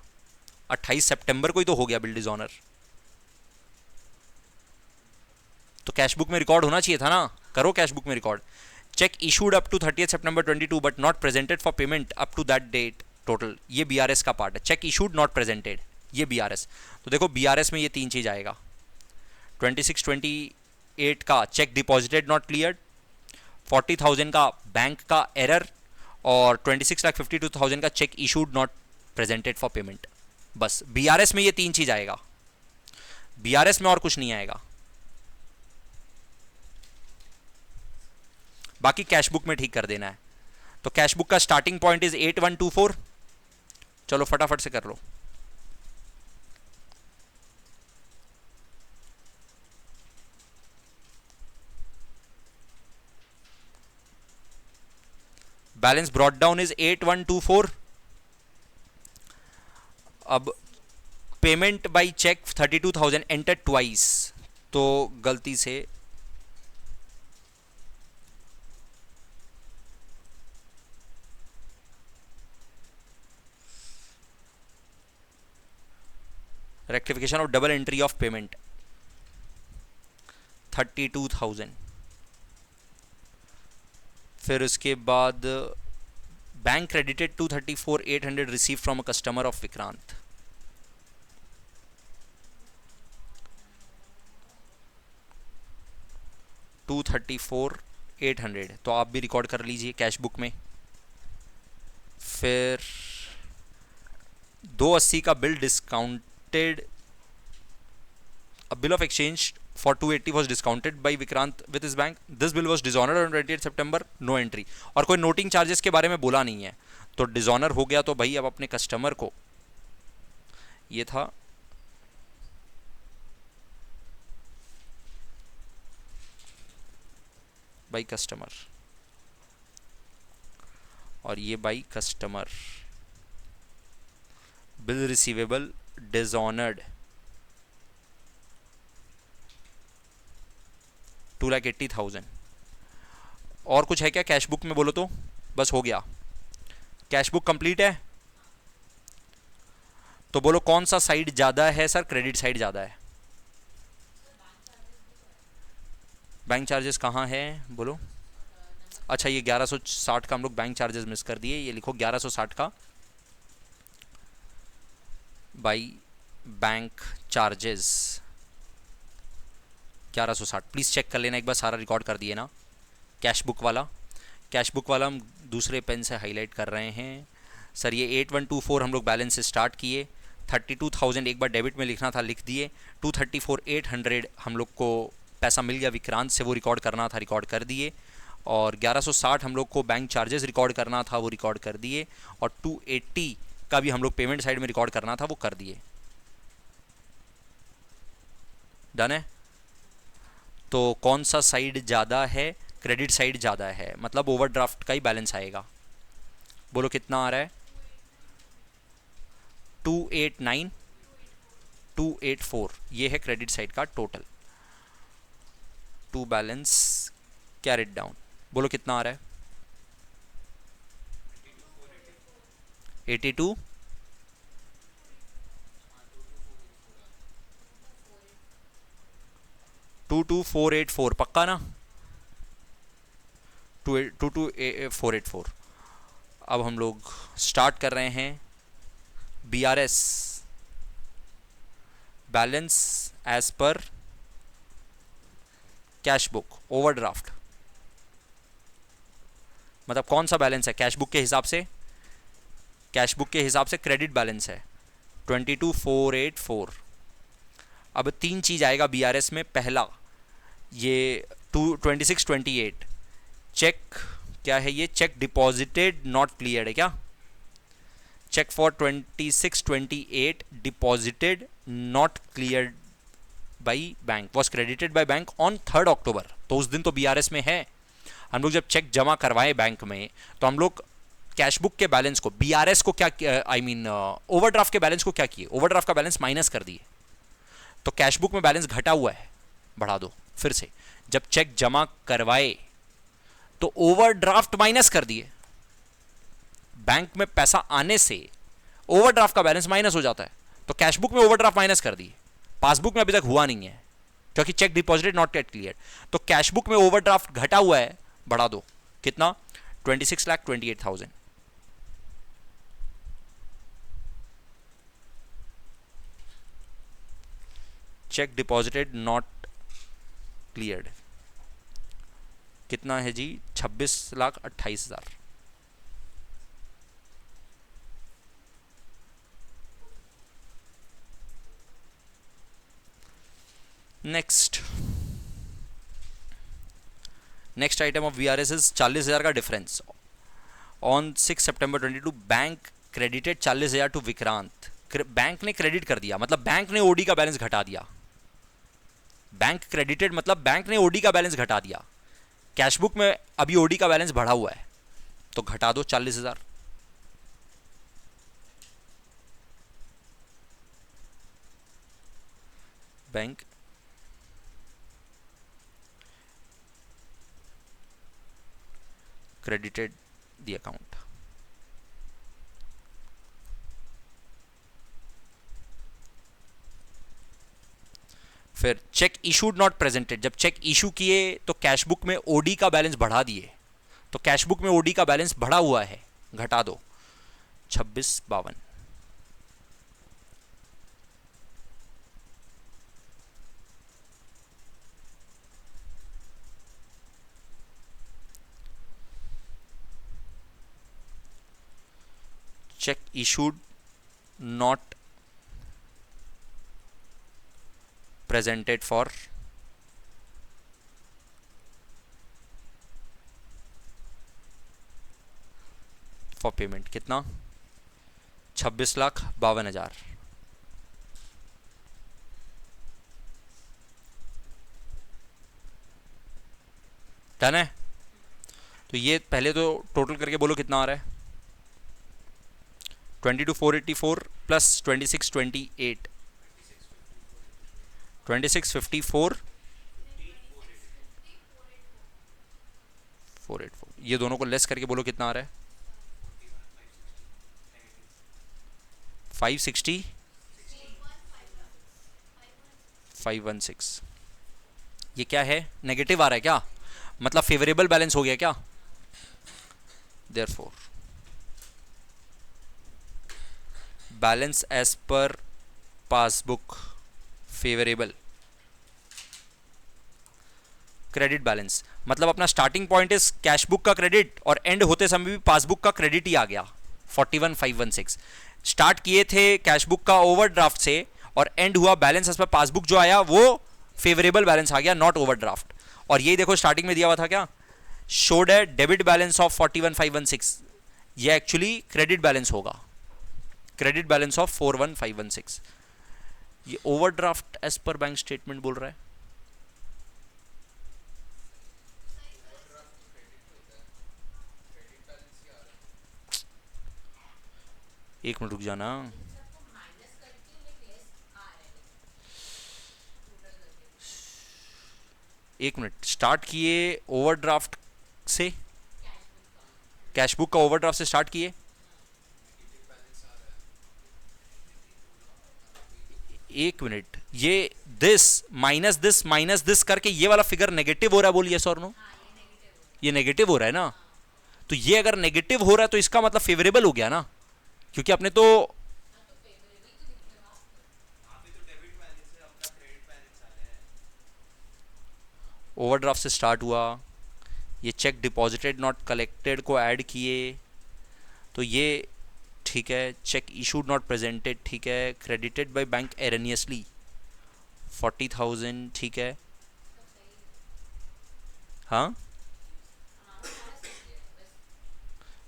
28 सितंबर को ही तो हो गया bill dishonour, तो कैश बुक में रिकॉर्ड होना चाहिए था ना। करो कैश बुक में record. Cheque issued up to 30 September 22 but not presented for payment up to that date total. ये BRS का पार्ट है। चेक इशूड नॉट प्रेजेंटेड, ये BRS। तो देखो BRS में ये तीन चीज आएगा। 26-28 का चेक डिपॉजिटेड नॉट क्लियर्ड, 40,000 का बैंक का एरर, और 26,52,000 का check issued not presented for payment. बस BRS में ये तीन चीज आएगा, BRS में और कुछ नहीं आएगा। बाकी कैश बुक में ठीक कर देना है। तो कैश बुक का स्टार्टिंग पॉइंट इज 8124। चलो फटाफट से कर लो। Balance brought down is 8124। अब payment by cheque 32,000 enter twice, तो गलती से rectification of double entry of payment 32,000। फिर उसके बाद bank credited 234,800 receive from a customer of Vikrant. $234,800, तो आप भी रिकॉर्ड कर लीजिए कैश बुक में। फिर 280 का bill discounted, a bill of exchange for 280 was discounted by Vikrant with his bank. This bill was dishonored on 28 September. No entry. और कोई नोटिंग चार्जेस के बारे में बोला नहीं है, तो डिसऑनर हो गया। तो भाई अब अपने कस्टमर को, ये था बाई कस्टमर और ये by customer, bill receivable dishonoured 2,80,000। और कुछ है क्या कैश बुक में? बोलो तो बस हो गया। कैश बुक कंप्लीट है। तो बोलो कौन सा साइड ज़्यादा है सर? क्रेडिट साइड ज़्यादा है। बैंक चार्जेस कहाँ है बोलो? अच्छा, ये 1160 का हम लोग बैंक चार्जेस मिस कर दिए। ये लिखो 1160 का by bank charges 1160। Please check कर लेना एक बार, सारा रिकॉर्ड कर दिए ना। कैश बुक वाला हम दूसरे पेन से हाईलाइट कर रहे हैं सर। ये 8124 हम लोग बैलेंस से स्टार्ट किए। 32,000 एक बार डेबिट में लिखना था, लिख दिए। 234,800 हम लोग को पैसा मिल गया विक्रांत से, वो रिकॉर्ड करना था, रिकॉर्ड कर दिए। और 1160 हम लोग को बैंक चार्जेस रिकॉर्ड करना था, वो रिकॉर्ड कर दिए। और 280 का भी हम लोग पेमेंट साइड में रिकॉर्ड करना था, वो कर दिए। डन है। तो कौन सा साइड ज़्यादा है? क्रेडिट साइड ज़्यादा है, मतलब ओवरड्राफ्ट का ही बैलेंस आएगा। बोलो कितना आ रहा है? 289 284, ये है क्रेडिट साइड का total. To balance carried down, बोलो कितना आ रहा है? 82 22484 पक्का ना? 22484। अब हम लोग स्टार्ट कर रहे हैं। BRS balance as per cash book overdraft, मतलब कौन सा बैलेंस है कैश बुक के हिसाब से? कैश बुक के हिसाब से क्रेडिट बैलेंस है 22,484। अब तीन चीज़ आएगा BRS में। पहला ये 2628 चेक, क्या है ये? चेक डिपॉजिटेड नॉट क्लियर्ड है क्या? Cheque for 2628 deposited not cleared by bank was credited by bank on 3 October. तो उस दिन तो BRS में है। हम लोग जब चेक जमा करवाए बैंक में, तो हम लोग कैश बुक के बैलेंस को, BRS को क्या, आई मीन ओवरड्राफ्ट के बैलेंस को क्या किए? ओवरड्राफ्ट का बैलेंस माइनस कर दिए। तो कैश बुक में बैलेंस घटा हुआ है, बढ़ा दो फिर से। जब चेक जमा करवाए तो ओवरड्राफ्ट माइनस कर दिए। बैंक में पैसा आने से ओवरड्राफ्ट का बैलेंस माइनस हो जाता है, तो कैश बुक में ओवरड्राफ्ट माइनस कर दिए। पासबुक में अभी तक हुआ नहीं है क्योंकि check deposited not yet clear. तो कैश बुक में ओवरड्राफ्ट घटा हुआ है, बढ़ा दो। कितना? 26,28,000। चेक डिपॉजिटेड नॉट क्लियर्ड कितना है जी? 26,28,000। Next item of VRS is 40,000 का difference. On 6 September 22 bank credited 40,000 to Vikrant. Bank ने क्रेडिट कर दिया, मतलब बैंक ने OD का बैलेंस घटा दिया। बैंक क्रेडिटेड मतलब बैंक ने OD का बैलेंस घटा दिया। कैश बुक में अभी OD का बैलेंस बढ़ा हुआ है, तो घटा दो 40,000। Bank credited the account। फिर चेक इशूड नॉट प्रेजेंटेड, जब चेक इशू किए तो कैश बुक में OD का बैलेंस बढ़ा दिए। तो कैश बुक में OD का बैलेंस बढ़ा हुआ है, घटा दो 26,52। check issued not presented for payment. कितना? 26,52,000। डन है। तो ये पहले तो टोटल करके बोलो कितना आ रहा है। 22,484 प्लस 26,28 26,54 484। ये दोनों को लेस करके बोलो कितना आ रहा है। 560 516। ये क्या है? नेगेटिव आ रहा है क्या? मतलब फेवरेबल बैलेंस हो गया क्या? Therefore balance as per passbook favourable. Credit balance मतलब अपना starting point is cash book का क्रेडिट और एंड होते समय भी पासबुक का क्रेडिट ही आ गया 41,516। स्टार्ट किए थे कैश बुक का ओवरड्राफ्ट से और एंड हुआ बैलेंस एज पर पासबुक जो आया वो फेवरेबल बैलेंस आ गया, नॉट ओवरड्राफ्ट। और यही देखो स्टार्टिंग में दिया हुआ था क्या, शोड है डेबिट बैलेंस ऑफ 41,516, ये एक्चुअली क्रेडिट बैलेंस होगा, क्रेडिट बैलेंस ऑफ 41,516। ये overdraft as per bank statement बोल रहा है। एक मिनट रुक जाना, एक मिनट। स्टार्ट किए ओवरड्राफ्ट से, कैश बुक का ओवरड्राफ्ट से स्टार्ट किए। एक मिनट, ये दिस माइनस दिस करके ये वाला फिगर नेगेटिव हो रहा है, बोलिए यस और नो। ये नेगेटिव हो रहा है ना, तो ये अगर नेगेटिव हो रहा है तो इसका मतलब फेवरेबल हो गया ना, क्योंकि आपने तो ओवरड्राफ्ट से स्टार्ट हुआ, ये चेक डिपॉजिटेड नॉट कलेक्टेड को ऐड किए, तो ये ठीक है। चेक इशूड नॉट प्रेजेंटेड ठीक है। क्रेडिटेड बाय बैंक एरनियसली 40,000 ठीक है। हाँ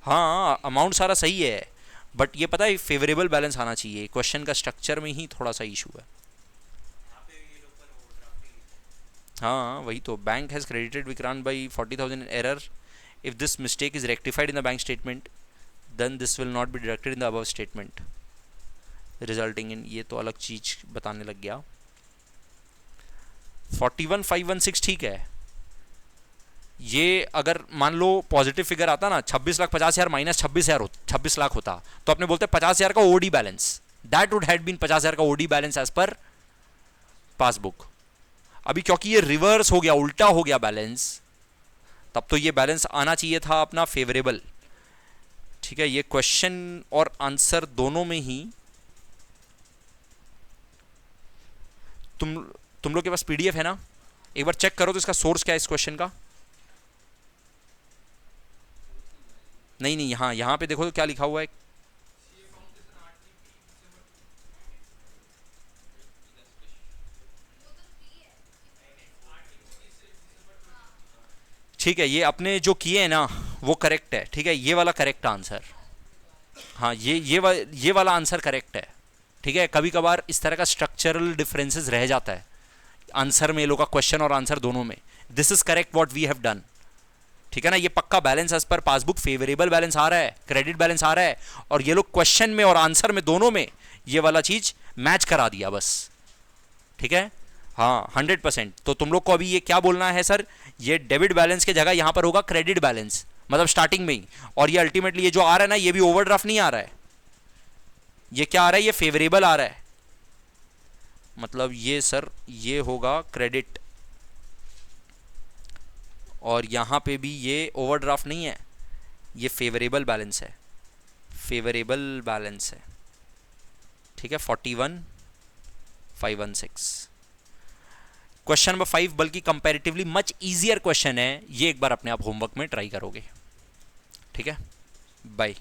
हाँ, अमाउंट सारा सही है, बट ये पता है फेवरेबल बैलेंस आना चाहिए। क्वेश्चन का स्ट्रक्चर में ही थोड़ा सा इशू है। हाँ वही तो, bank has credited Vikrant by 40,000 error. If this mistake is rectified in the bank statement then this will not be deducted in the above statement resulting in, ये तो अलग चीज बताने लग गया। 41,516 ठीक है। ये अगर मान लो पॉजिटिव फिगर आता ना 26,50,000 माइनस 26 लाख होता, तो अपने बोलते 50,000 का OD balance, that would have been 50,000 का OD balance as per passbook. अभी क्योंकि ये रिवर्स हो गया, उल्टा हो गया बैलेंस, तब तो ये बैलेंस आना चाहिए था अपना फेवरेबल। ठीक है, ये क्वेश्चन और आंसर दोनों में ही तुम लोग के पास पीडीएफ है ना, एक बार चेक करो तो इसका सोर्स क्या है इस क्वेश्चन का। नहीं नहीं, यहाँ पे देखो तो क्या लिखा हुआ है। ठीक है, ये अपने जो किए हैं ना वो करेक्ट है। ठीक है, ये वाला करेक्ट आंसर, हाँ ये वाला आंसर करेक्ट है। ठीक है, कभी कभार इस तरह का स्ट्रक्चरल डिफरेंसेस रह जाता है आंसर में, ये लोग का क्वेश्चन और आंसर दोनों में। This is correct what we have done. ठीक है ना, ये पक्का balance as per passbook favourable balance आ रहा है, क्रेडिट बैलेंस आ रहा है, और ये लोग क्वेश्चन में और आंसर में दोनों में ये वाला चीज मैच करा दिया बस। ठीक है, हाँ 100%। तो तुम लोग को अभी ये क्या बोलना है सर, ये डेबिट बैलेंस की जगह यहां पर होगा क्रेडिट बैलेंस, मतलब स्टार्टिंग में ही। और ये अल्टीमेटली ये जो आ रहा है ना, ये भी ओवरड्राफ्ट नहीं आ रहा है, ये क्या आ रहा है, ये फेवरेबल आ रहा है। मतलब ये सर ये होगा क्रेडिट, और यहां पे भी ये ओवरड्राफ्ट नहीं है, ये फेवरेबल बैलेंस है, फेवरेबल बैलेंस है। ठीक है, 41,516। क्वेश्चन नंबर 5 बल्कि कंपैरेटिवली मच इजियर क्वेश्चन है, ये एक बार अपने आप होमवर्क में ट्राई करोगे। ठीक है, बाय।